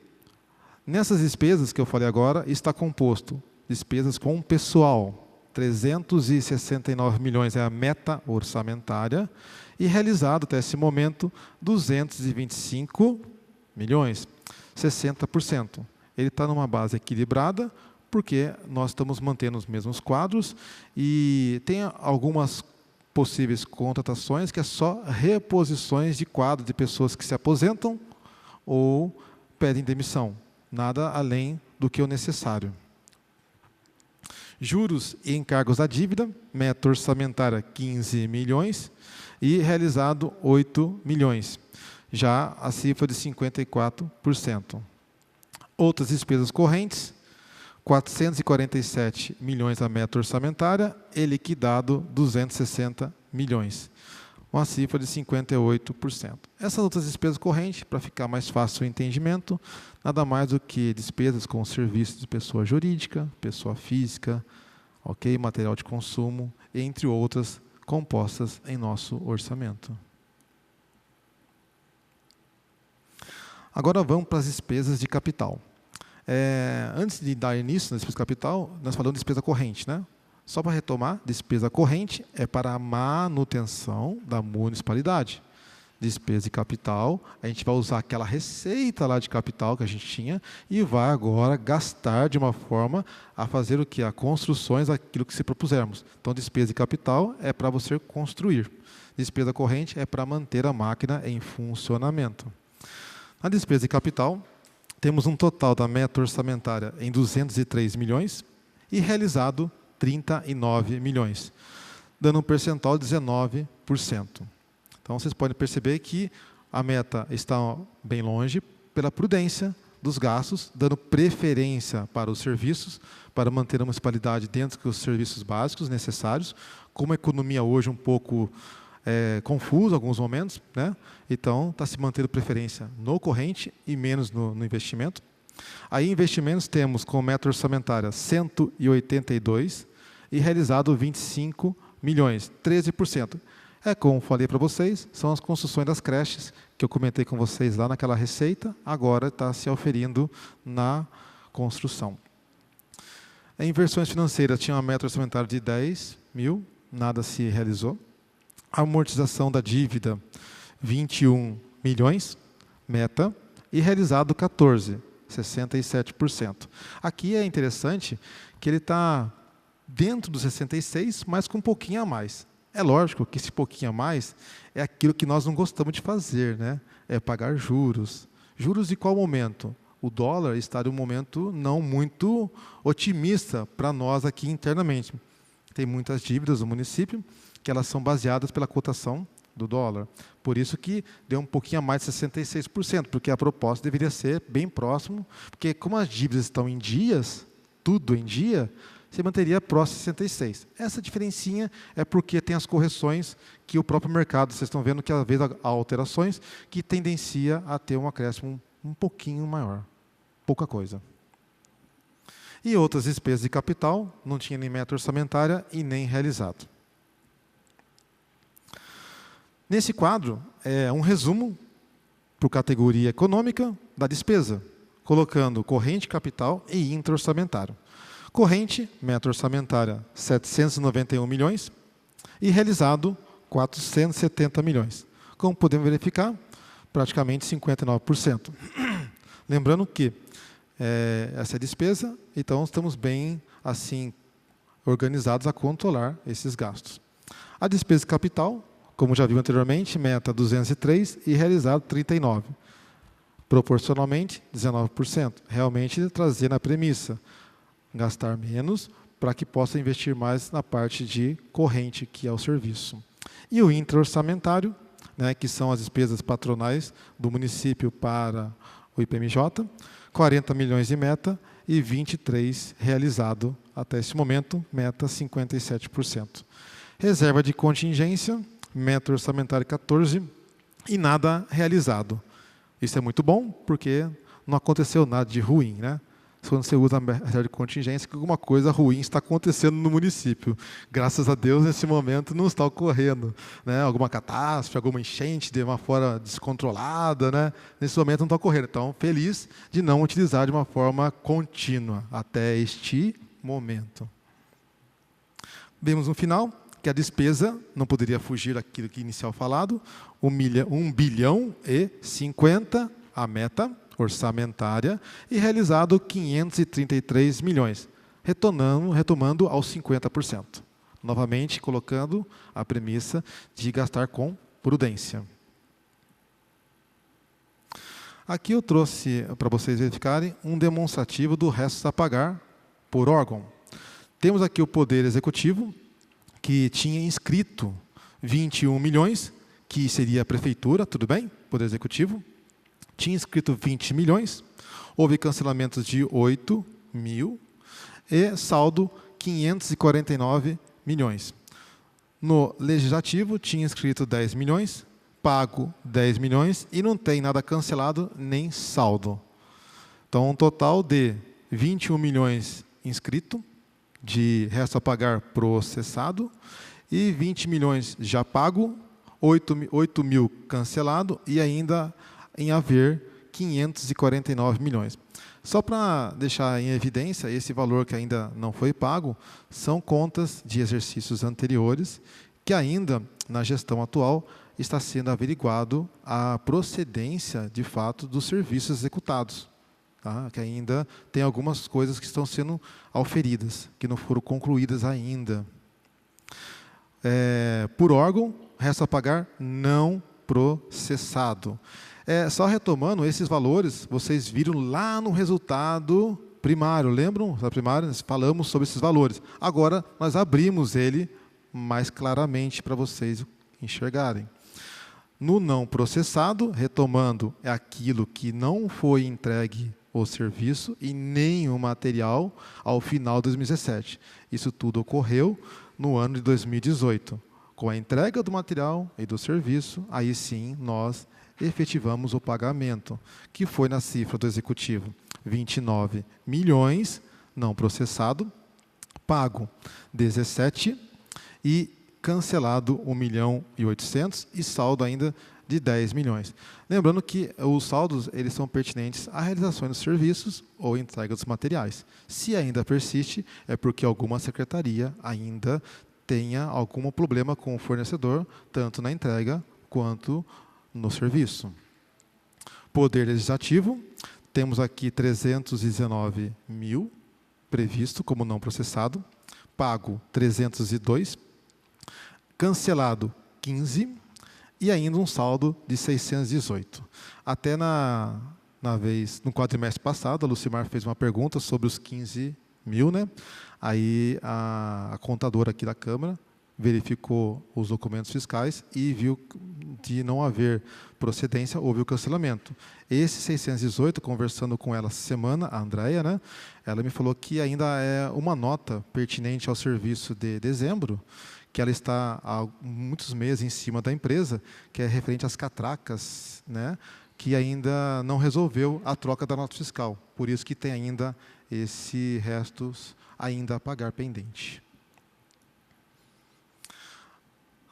Nessas despesas que eu falei agora, está composto despesas com pessoal. 369 milhões é a meta orçamentária e realizado até esse momento 225 milhões, 60%. Ele está numa base equilibrada, porque nós estamos mantendo os mesmos quadros e tem algumas possíveis contratações que é só reposições de quadros de pessoas que se aposentam ou pedem demissão. Nada além do que o necessário. Juros e encargos da dívida, meta orçamentária 15 milhões e realizado 8 milhões. Já a cifra de 54%. Outras despesas correntes, 447 milhões a meta orçamentária e liquidado 260 milhões. Uma cifra de 58%. Essas outras despesas correntes, para ficar mais fácil o entendimento, nada mais do que despesas com serviços de pessoa jurídica, pessoa física, ok, material de consumo, entre outras, compostas em nosso orçamento. Agora vamos para as despesas de capital. Antes de dar início na despesa de capital, nós falamos de despesa corrente, né? Só para retomar, despesa corrente é para a manutenção da municipalidade. despesa e capital, a gente vai usar aquela receita lá de capital que a gente tinha e vai agora gastar de uma forma a fazer o que? A construções daquilo que se propusermos. Então, despesa e capital é para você construir. Despesa corrente é para manter a máquina em funcionamento. Na despesa e capital, temos um total da meta orçamentária em 203 milhões e realizado 39 milhões, dando um percentual de 19%. Então, vocês podem perceber que a meta está bem longe pela prudência dos gastos, dando preferência para os serviços, para manter a municipalidade dentro dos serviços básicos necessários, como a economia hoje um pouco confusa em alguns momentos, né? Então, está se mantendo preferência no corrente e menos no investimento. Aí, investimentos temos com meta orçamentária 182 e realizado 25 milhões, 13%. Como falei para vocês, são as construções das creches que eu comentei com vocês lá naquela receita, agora está se oferindo na construção. Em inversões financeiras, tinha uma meta orçamentária de 10 mil, nada se realizou. A amortização da dívida, 21 milhões, meta, e realizado 14, 67%. Aqui é interessante que ele está dentro dos 66, mas com um pouquinho a mais. É lógico que esse pouquinho a mais é aquilo que nós não gostamos de fazer, né? É pagar juros. Juros de qual momento? O dólar está em um momento não muito otimista para nós aqui internamente. Tem muitas dívidas do município que elas são baseadas pela cotação do dólar. Por isso que deu um pouquinho a mais de 66%, porque a proposta deveria ser bem próximo, porque como as dívidas estão em dias, tudo em dia, você manteria próximo de 66. Essa diferencinha é porque tem as correções que o próprio mercado, vocês estão vendo que às vezes há alterações que tendencia a ter um acréscimo um pouquinho maior. Pouca coisa. E outras despesas de capital, não tinha nem meta orçamentária e nem realizado. Nesse quadro, é um resumo por categoria econômica da despesa, colocando corrente, capital e intra-orçamentário. Corrente, meta orçamentária, 791 milhões e realizado 470 milhões. Como podemos verificar, praticamente 59%. Lembrando que essa é despesa, então estamos bem assim organizados a controlar esses gastos. A despesa capital, como já viu anteriormente, meta 203 e realizado 39. Proporcionalmente, 19%. Realmente trazendo a premissa, gastar menos para que possa investir mais na parte de corrente, que é o serviço. E o intra-orçamentário, né, que são as despesas patronais do município para o IPMJ, 40 milhões de meta e 23 realizado até esse momento, meta 57%. Reserva de contingência, meta orçamentária 14 e nada realizado. Isso é muito bom, porque não aconteceu nada de ruim, né? Quando você usa a reserva de contingência, que alguma coisa ruim está acontecendo no município. Graças a Deus, nesse momento, não está ocorrendo, né? Alguma catástrofe, alguma enchente de uma forma descontrolada, né? Nesse momento não está ocorrendo. Então, feliz de não utilizar de uma forma contínua até este momento. Vemos no final que a despesa não poderia fugir daquilo que inicial falado, 1 bilhão e 50, a meta orçamentária, e realizado 533 milhões, retomando aos 50%. Novamente, colocando a premissa de gastar com prudência. Aqui eu trouxe para vocês verificarem um demonstrativo do resto a pagar por órgão. Temos aqui o Poder Executivo, que tinha inscrito 21 milhões, que seria a Prefeitura, tudo bem? Poder Executivo. Tinha inscrito 20 milhões, houve cancelamentos de 8 mil e saldo 549 milhões. No Legislativo, tinha inscrito 10 milhões, pago 10 milhões e não tem nada cancelado nem saldo. Então, um total de 21 milhões inscrito, de resto a pagar processado, e 20 milhões já pago, 8 mil cancelado e ainda em haver 549 milhões. Só para deixar em evidência, esse valor que ainda não foi pago são contas de exercícios anteriores que ainda, na gestão atual, está sendo averiguado a procedência, de fato, dos serviços executados. Tá? Que ainda tem algumas coisas que estão sendo auferidas, que não foram concluídas ainda. Por órgão, resta pagar não processado. Só retomando, esses valores, vocês viram lá no resultado primário. Lembram da primária? Nós falamos sobre esses valores. Agora, nós abrimos ele mais claramente para vocês enxergarem. No não processado, retomando, é aquilo que não foi entregue o serviço e nem o material ao final de 2017. Isso tudo ocorreu no ano de 2018. Com a entrega do material e do serviço, aí sim nós efetivamos o pagamento, que foi na cifra do executivo, 29 milhões, não processado, pago 17 e cancelado 1.800.000 e saldo ainda de 10 milhões. Lembrando que os saldos eles são pertinentes à realização dos serviços ou entrega dos materiais. Se ainda persiste, é porque alguma secretaria ainda tenha algum problema com o fornecedor, tanto na entrega quanto no serviço. Poder Legislativo, temos aqui 319 mil previsto como não processado, pago 302, cancelado 15 e ainda um saldo de 618. Até no quadrimestre passado, a Lucimar fez uma pergunta sobre os 15 mil, né? Aí a contadora aqui da Câmara verificou os documentos fiscais e viu de não haver procedência, houve o cancelamento. Esse 618, conversando com ela essa semana, a Andréia, né, ela me falou que ainda é uma nota pertinente ao serviço de dezembro, que ela está há muitos meses em cima da empresa, que é referente às catracas, né, que ainda não resolveu a troca da nota fiscal. Por isso que tem ainda esse restos ainda a pagar pendente.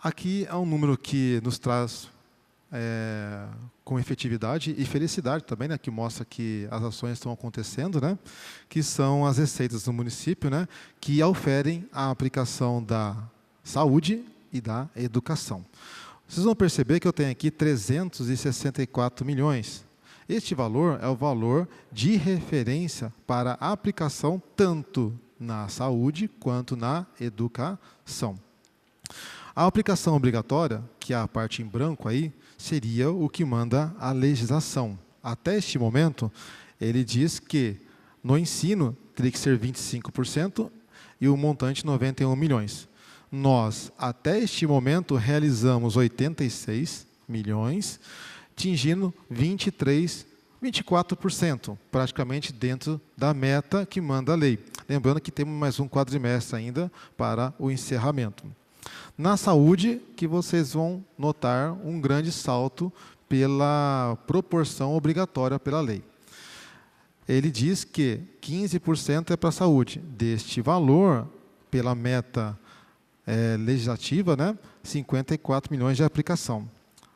Aqui é um número que nos traz com efetividade e felicidade também, né, que mostra que as ações estão acontecendo, né, que são as receitas do município, né, que oferem a aplicação da saúde e da educação. Vocês vão perceber que eu tenho aqui 364 milhões. Este valor é o valor de referência para a aplicação tanto na saúde quanto na educação. A aplicação obrigatória, que é a parte em branco aí, seria o que manda a legislação. Até este momento, ele diz que no ensino teria que ser 25% e o montante 91 milhões. Nós, até este momento, realizamos 86 milhões, atingindo 24%, praticamente dentro da meta que manda a lei. Lembrando que temos mais um quadrimestre ainda para o encerramento. Na saúde, que vocês vão notar um grande salto pela proporção obrigatória pela lei. Ele diz que 15% é para a saúde. Deste valor, pela meta legislativa, né, 54 milhões de aplicação.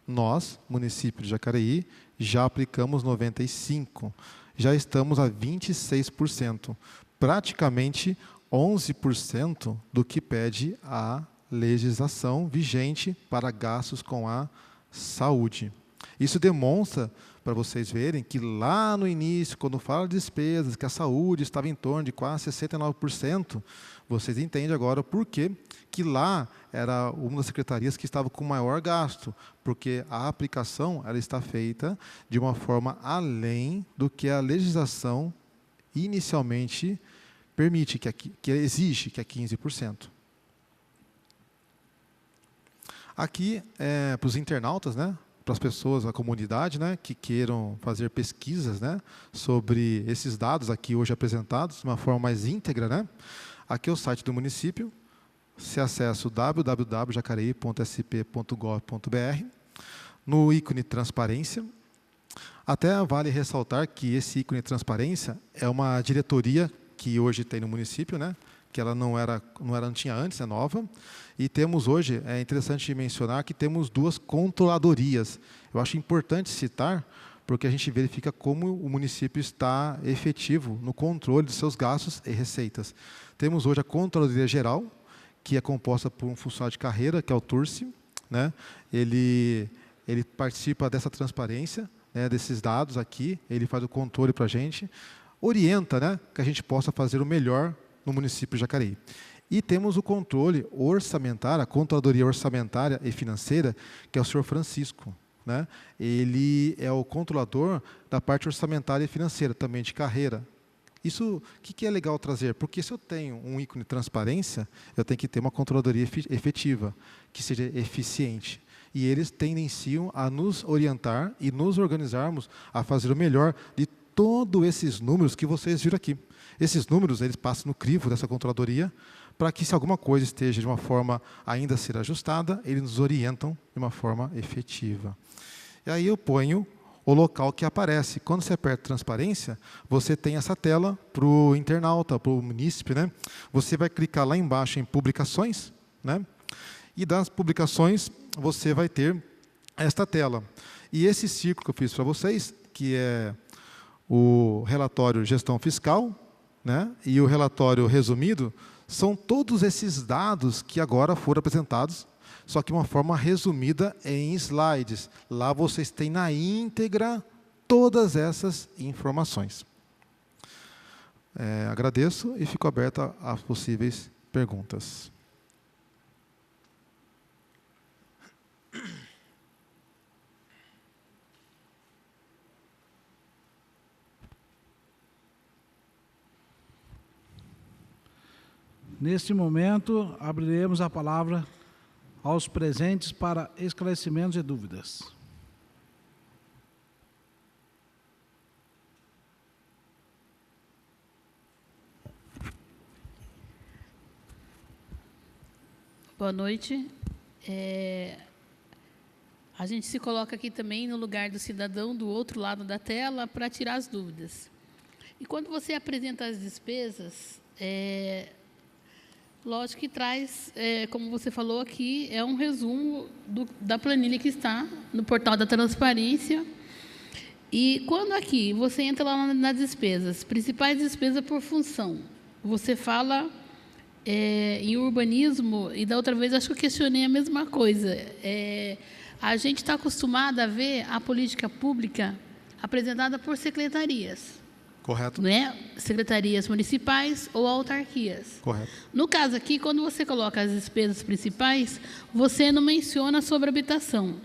Nós, município de Jacareí, já aplicamos 95%. Já estamos a 26%. Praticamente 11% do que pede a legislação vigente para gastos com a saúde. Isso demonstra, para vocês verem, que lá no início, quando fala de despesas, que a saúde estava em torno de quase 69%, vocês entendem agora por que lá era uma das secretarias que estava com maior gasto, porque a aplicação ela está feita de uma forma além do que a legislação inicialmente permite, que exige, que é 15%. Aqui, para os internautas, né, para as pessoas, a comunidade, né, que queiram fazer pesquisas, né, sobre esses dados aqui hoje apresentados de uma forma mais íntegra, né, aqui é o site do município, se acessa o www.jacareí.sp.gov.br, no ícone transparência. Até vale ressaltar que esse ícone transparência é uma diretoria que hoje tem no município, né, que ela não tinha antes, é nova. E temos hoje, é interessante mencionar que temos 2 controladorias. Eu acho importante citar, porque a gente verifica como o município está efetivo no controle de seus gastos e receitas. Temos hoje a Controladoria Geral, que é composta por um funcionário de carreira, que é o Turci, né? Ele participa dessa transparência, né, desses dados aqui, ele faz o controle para a gente, orienta, né, que a gente possa fazer o melhor no município de Jacareí. E temos o controle orçamentário, a controladoria orçamentária e financeira, que é o senhor Francisco, né? Ele é o controlador da parte orçamentária e financeira, também de carreira. Isso, o que é legal trazer? Porque se eu tenho um ícone de transparência, eu tenho que ter uma controladoria efetiva, que seja eficiente. E eles tendenciam a nos orientar e nos organizarmos a fazer o melhor de todos esses números que vocês viram aqui. Esses números, eles passam no crivo dessa controladoria, para que, se alguma coisa esteja de uma forma ainda a ser ajustada, eles nos orientam de uma forma efetiva. E aí eu ponho o local que aparece. Quando você aperta transparência, você tem essa tela para o internauta, para o munícipe, né? Você vai clicar lá embaixo em publicações, né? E das publicações, você vai ter esta tela. E esse círculo que eu fiz para vocês, que é o relatório gestão fiscal, né? E o relatório resumido, são todos esses dados que agora foram apresentados, só que de uma forma resumida em slides. Lá vocês têm na íntegra todas essas informações. Agradeço e fico aberto a possíveis perguntas. Neste momento, abriremos a palavra aos presentes para esclarecimentos e dúvidas. Boa noite. A gente se coloca aqui também no lugar do cidadão do outro lado da tela para tirar as dúvidas. E quando você apresenta as despesas, lógico que traz, como você falou aqui, é um resumo da planilha que está no portal da transparência. E quando aqui você entra lá nas despesas, principais despesas por função, você fala em urbanismo, e da outra vez acho que eu questionei a mesma coisa. A gente está acostumado a ver a política pública apresentada por secretarias. Correto. Né? Secretarias municipais ou autarquias. Correto. No caso aqui, quando você coloca as despesas principais, você não menciona sobre habitação.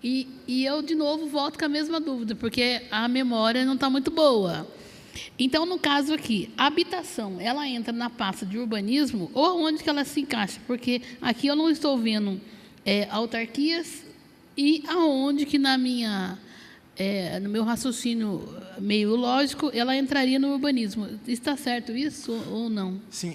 E eu, de novo, volto com a mesma dúvida, porque a memória não está muito boa. Então, no caso aqui, a habitação, ela entra na pasta de urbanismo ou onde que ela se encaixa? Porque aqui eu não estou vendo autarquias e aonde que na minha... no meu raciocínio meio lógico, ela entraria no urbanismo. Está certo isso ou não? Sim,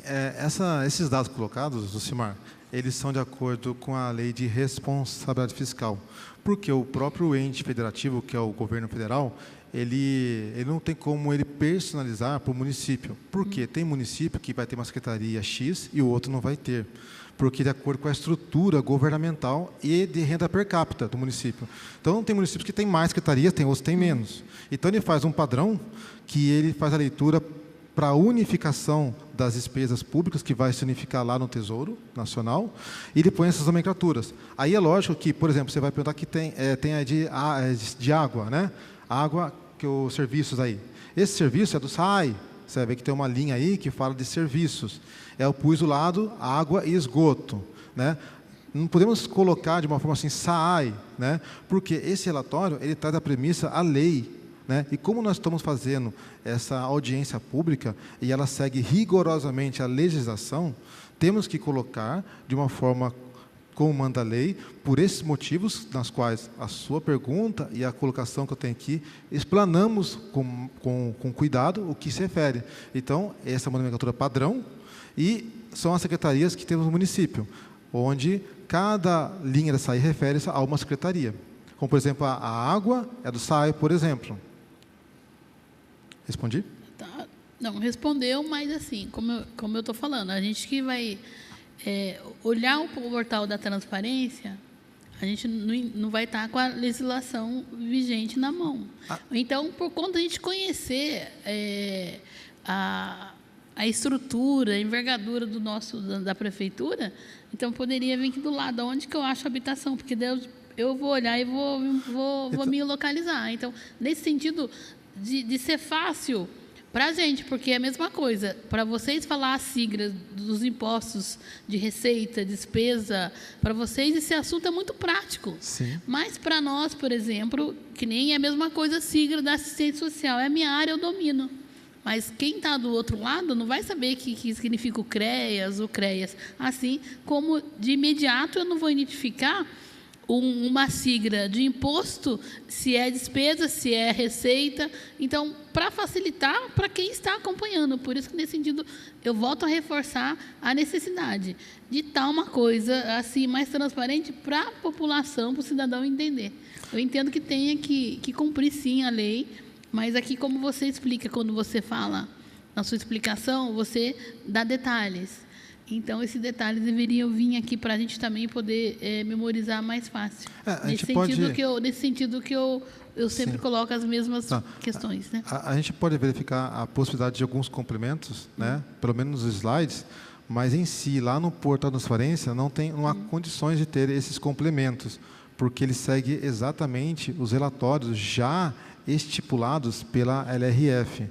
esses dados colocados, Lucimar, eles são de acordo com a lei de responsabilidade fiscal. Porque o próprio ente federativo, que é o governo federal, ele não tem como ele personalizar para o município. Por quê? Tem município que vai ter uma secretaria X e o outro não vai ter. Porque de acordo com a estrutura governamental e de renda per capita do município. Então, tem municípios que têm mais secretarias, tem outros que têm menos. Então, ele faz um padrão que ele faz a leitura para a unificação das despesas públicas, que vai se unificar lá no Tesouro Nacional, e ele põe essas nomenclaturas. Aí é lógico que, por exemplo, você vai perguntar que tem de água, né? Água, que os serviços aí. Esse serviço é do SAI. Você vai ver que tem uma linha aí que fala de serviços. Eu pus do lado água e esgoto, né? Não podemos colocar de uma forma assim, SAI, né? Porque esse relatório, ele traz a premissa, a lei, né? E como nós estamos fazendo essa audiência pública e ela segue rigorosamente a legislação, temos que colocar de uma forma como manda a lei, por esses motivos, nas quais a sua pergunta e a colocação que eu tenho aqui, explanamos com cuidado o que se refere. Então, essa é uma nomenclatura padrão, e são as secretarias que temos no município, onde cada linha da SAI refere-se a uma secretaria. Como, por exemplo, a água é do SAI, por exemplo. Respondi? Tá. Não, respondeu, mas assim, como eu estou falando, a gente que vai olhar o portal da transparência, a gente não vai estar com a legislação vigente na mão. Então, por conta de a gente conhecer a a estrutura, a envergadura da prefeitura, então poderia vir aqui do lado, onde que eu acho a habitação, porque daí eu vou olhar e vou me localizar. Então, nesse sentido de ser fácil para a gente, porque é a mesma coisa, para vocês falar as siglas dos impostos de receita, despesa, para vocês esse assunto é muito prático. Sim. Mas para nós, por exemplo, que nem é a mesma coisa a sigla da assistência social, é a minha área, eu domino. Mas quem está do outro lado não vai saber o que significa o CREAS, o CREAS. Assim como, de imediato, eu não vou identificar uma sigla de imposto, se é despesa, se é receita. Então, para facilitar para quem está acompanhando. Por isso que, nesse sentido, eu volto a reforçar a necessidade de estar uma coisa assim mais transparente para a população, para o cidadão entender. Eu entendo que tenha que cumprir, sim, a lei, mas aqui, como você explica, quando você fala na sua explicação, você dá detalhes. Então, esses detalhes deveriam vir aqui para a gente também poder memorizar mais fácil. Nesse sentido que eu sempre coloco as mesmas questões. Né? A gente pode verificar a possibilidade de alguns complementos, né? Pelo menos nos slides, mas em si, lá no portal da transparência, não há condições de ter esses complementos, porque ele segue exatamente os relatórios já estipulados pela LRF,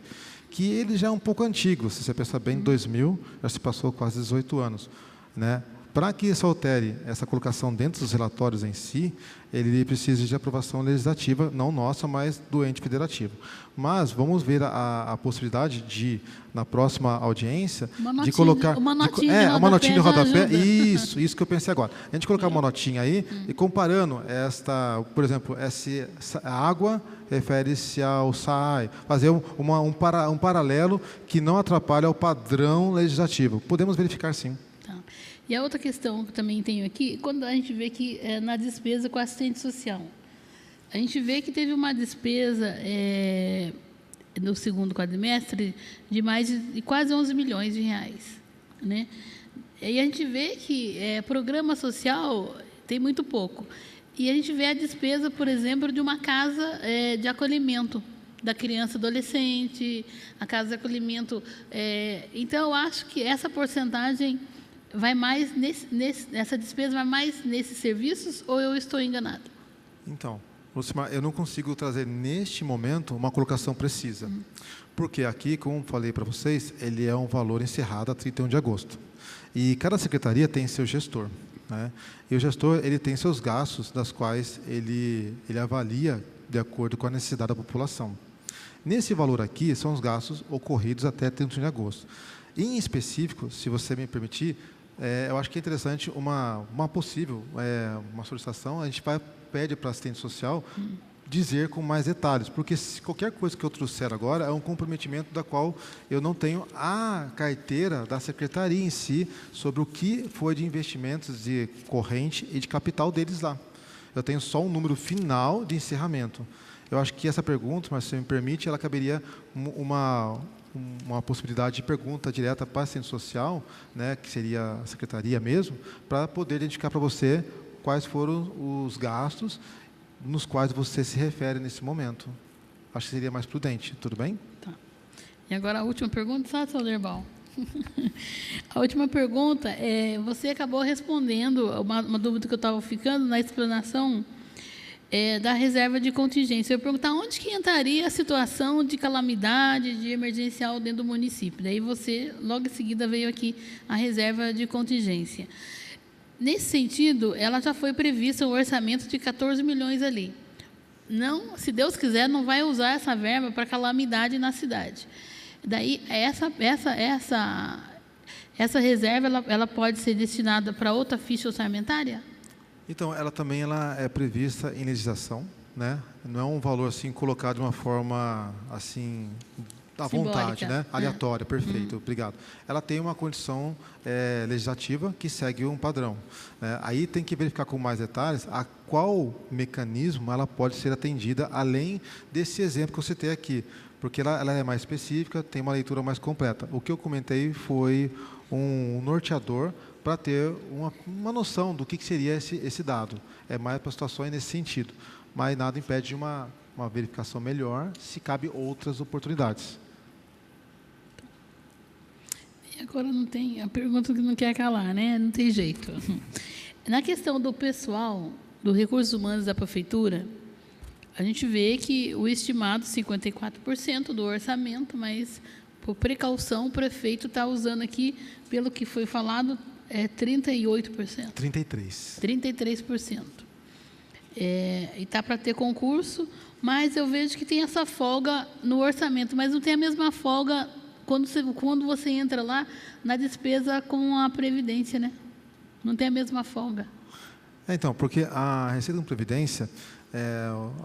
que ele já é um pouco antigo, se você pensar bem, em 2000, já se passou quase 18 anos. Né? Para que isso altere essa colocação dentro dos relatórios em si, ele precisa de aprovação legislativa, não nossa, mas do ente federativo. Mas vamos ver a possibilidade de, na próxima audiência, de colocar... Uma notinha de rodapé. Isso que eu pensei agora. A gente colocar uma notinha aí e comparando por exemplo, essa água refere-se ao SAI, fazer um paralelo que não atrapalhe ao padrão legislativo. Podemos verificar, sim. E a outra questão que também tenho aqui, quando a gente vê que na despesa com assistente social, a gente vê que teve uma despesa no segundo quadrimestre de de quase 11 milhões de reais. Né? E a gente vê que programa social tem muito pouco. E a gente vê a despesa, por exemplo, de uma casa de acolhimento da criança e adolescente, a casa de acolhimento. Então, eu acho que essa porcentagem vai mais essa despesa vai mais nesses serviços, ou eu estou enganado? Então, Lucimar, eu não consigo trazer neste momento uma colocação precisa, porque aqui, como falei para vocês, ele é um valor encerrado a 31 de agosto. E cada secretaria tem seu gestor, né? E o gestor ele tem seus gastos, das quais ele avalia de acordo com a necessidade da população. Nesse valor aqui, são os gastos ocorridos até 31 de agosto. Em específico, se você me permitir, eu acho que é interessante uma possível uma solicitação, a gente pede para a assistente social dizer com mais detalhes, porque se qualquer coisa que eu trouxer agora é um comprometimento da qual eu não tenho a carteira da secretaria em si sobre o que foi de investimentos de corrente e de capital deles lá. Eu tenho só um número final de encerramento. Eu acho que essa pergunta, mas se me permite, ela caberia uma possibilidade de pergunta direta para a assistente social, né, que seria a secretaria mesmo, para poder identificar para você quais foram os gastos nos quais você se refere nesse momento. Acho que seria mais prudente. Tudo bem? Tá. E agora a última pergunta, sabe, Solerbal? A última pergunta, você acabou respondendo uma dúvida que eu estava ficando na explanação da reserva de contingência. Eu ia perguntar onde que entraria a situação de calamidade, de emergencial dentro do município. Daí você, logo em seguida, veio aqui a reserva de contingência. Nesse sentido, ela já foi prevista um orçamento de 14 milhões ali. Não, se Deus quiser, não vai usar essa verba para calamidade na cidade. Daí, essa reserva, ela pode ser destinada para outra ficha orçamentária? Então, ela é prevista em legislação, né? Não é um valor assim colocado de uma forma assim à vontade, né? Aleatória, perfeito, obrigado. Ela tem uma condição legislativa que segue um padrão. Aí tem que verificar com mais detalhes a qual mecanismo ela pode ser atendida, além desse exemplo que eu citei aqui, porque ela é mais específica, tem uma leitura mais completa. O que eu comentei foi um norteador para ter uma noção do que seria esse dado. É mais para situações nesse sentido, mas nada impede de uma verificação melhor se cabe outras oportunidades. Agora não tem a pergunta que não quer calar, né? Não tem jeito. Na questão do pessoal, do recursos humanos da prefeitura, a gente vê que o estimado 54% do orçamento, mas por precaução o prefeito está usando aqui, pelo que foi falado, 38%. 33%. 33%. E está para ter concurso, mas eu vejo que tem essa folga no orçamento, mas não tem a mesma folga quando você entra lá na despesa com a Previdência, né? Não tem a mesma folga. Então, porque a Receita da Previdência,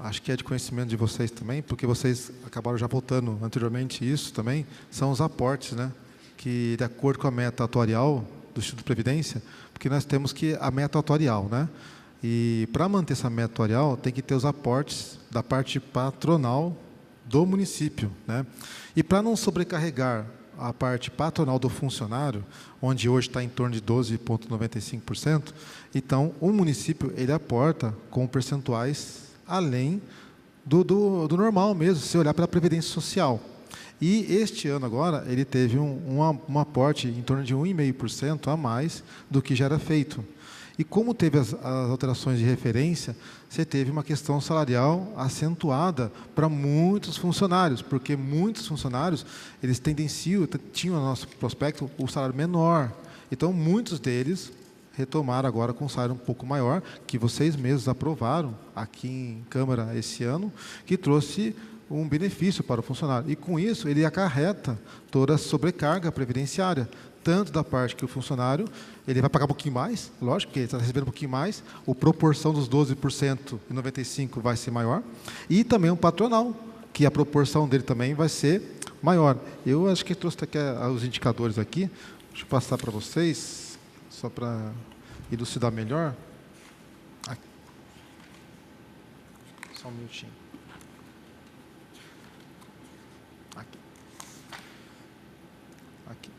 acho que é de conhecimento de vocês também, porque vocês acabaram já votando anteriormente isso também, são os aportes, né? Que, de acordo com a meta atuarial do Instituto de Previdência, porque nós temos que a meta atuarial, né? E para manter essa meta atuarial, tem que ter os aportes da parte patronal do município, né? E para não sobrecarregar a parte patronal do funcionário, onde hoje está em torno de 12,95%, então o município ele aporta com percentuais além do normal mesmo, se olhar pela Previdência Social. E este ano agora ele teve um aporte em torno de 1,5% a mais do que já era feito. E como teve as alterações de referência, você teve uma questão salarial acentuada para muitos funcionários, porque muitos funcionários, eles tinham no nosso prospecto o salário menor. Então, muitos deles retomaram agora com um salário um pouco maior, que vocês mesmos aprovaram aqui em Câmara esse ano, que trouxe um benefício para o funcionário. E, com isso, ele acarreta toda a sobrecarga previdenciária, tanto da parte que o funcionário ele vai pagar um pouquinho mais, lógico, porque ele está recebendo um pouquinho mais, a proporção dos 12% e 95% vai ser maior, e também o patronal, que a proporção dele também vai ser maior. Eu acho que trouxe aqui os indicadores aqui, deixa eu passar para vocês, só para elucidar melhor. Aqui. Só um minutinho. Aqui. Aqui.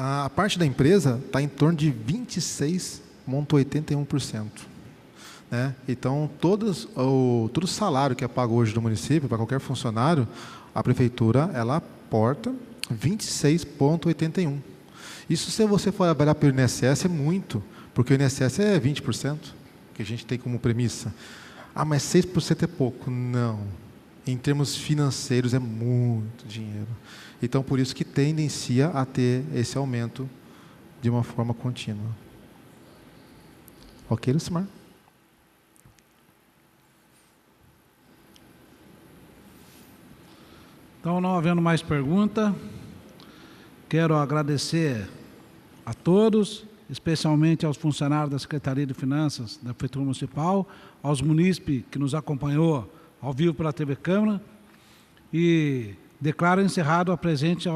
A parte da empresa está em torno de 26,81%. Né? Então, todo o salário que é pago hoje do município, para qualquer funcionário, a prefeitura ela aporta 26,81%. Isso, se você for avaliar pelo INSS, é muito, porque o INSS é 20%, que a gente tem como premissa. Ah, mas 6% é pouco. Não. Em termos financeiros, é muito dinheiro. Então, por isso que tendencia a ter esse aumento de uma forma contínua. Ok, Lucimar? Então, não havendo mais pergunta, quero agradecer a todos, especialmente aos funcionários da Secretaria de Finanças da Prefeitura Municipal, aos munícipes que nos acompanhou ao vivo pela TV Câmara, e declaro encerrado a presente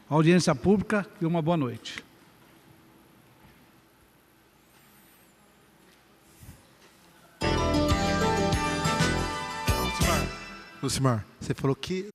audiência pública e uma boa noite. Lucimar, você falou que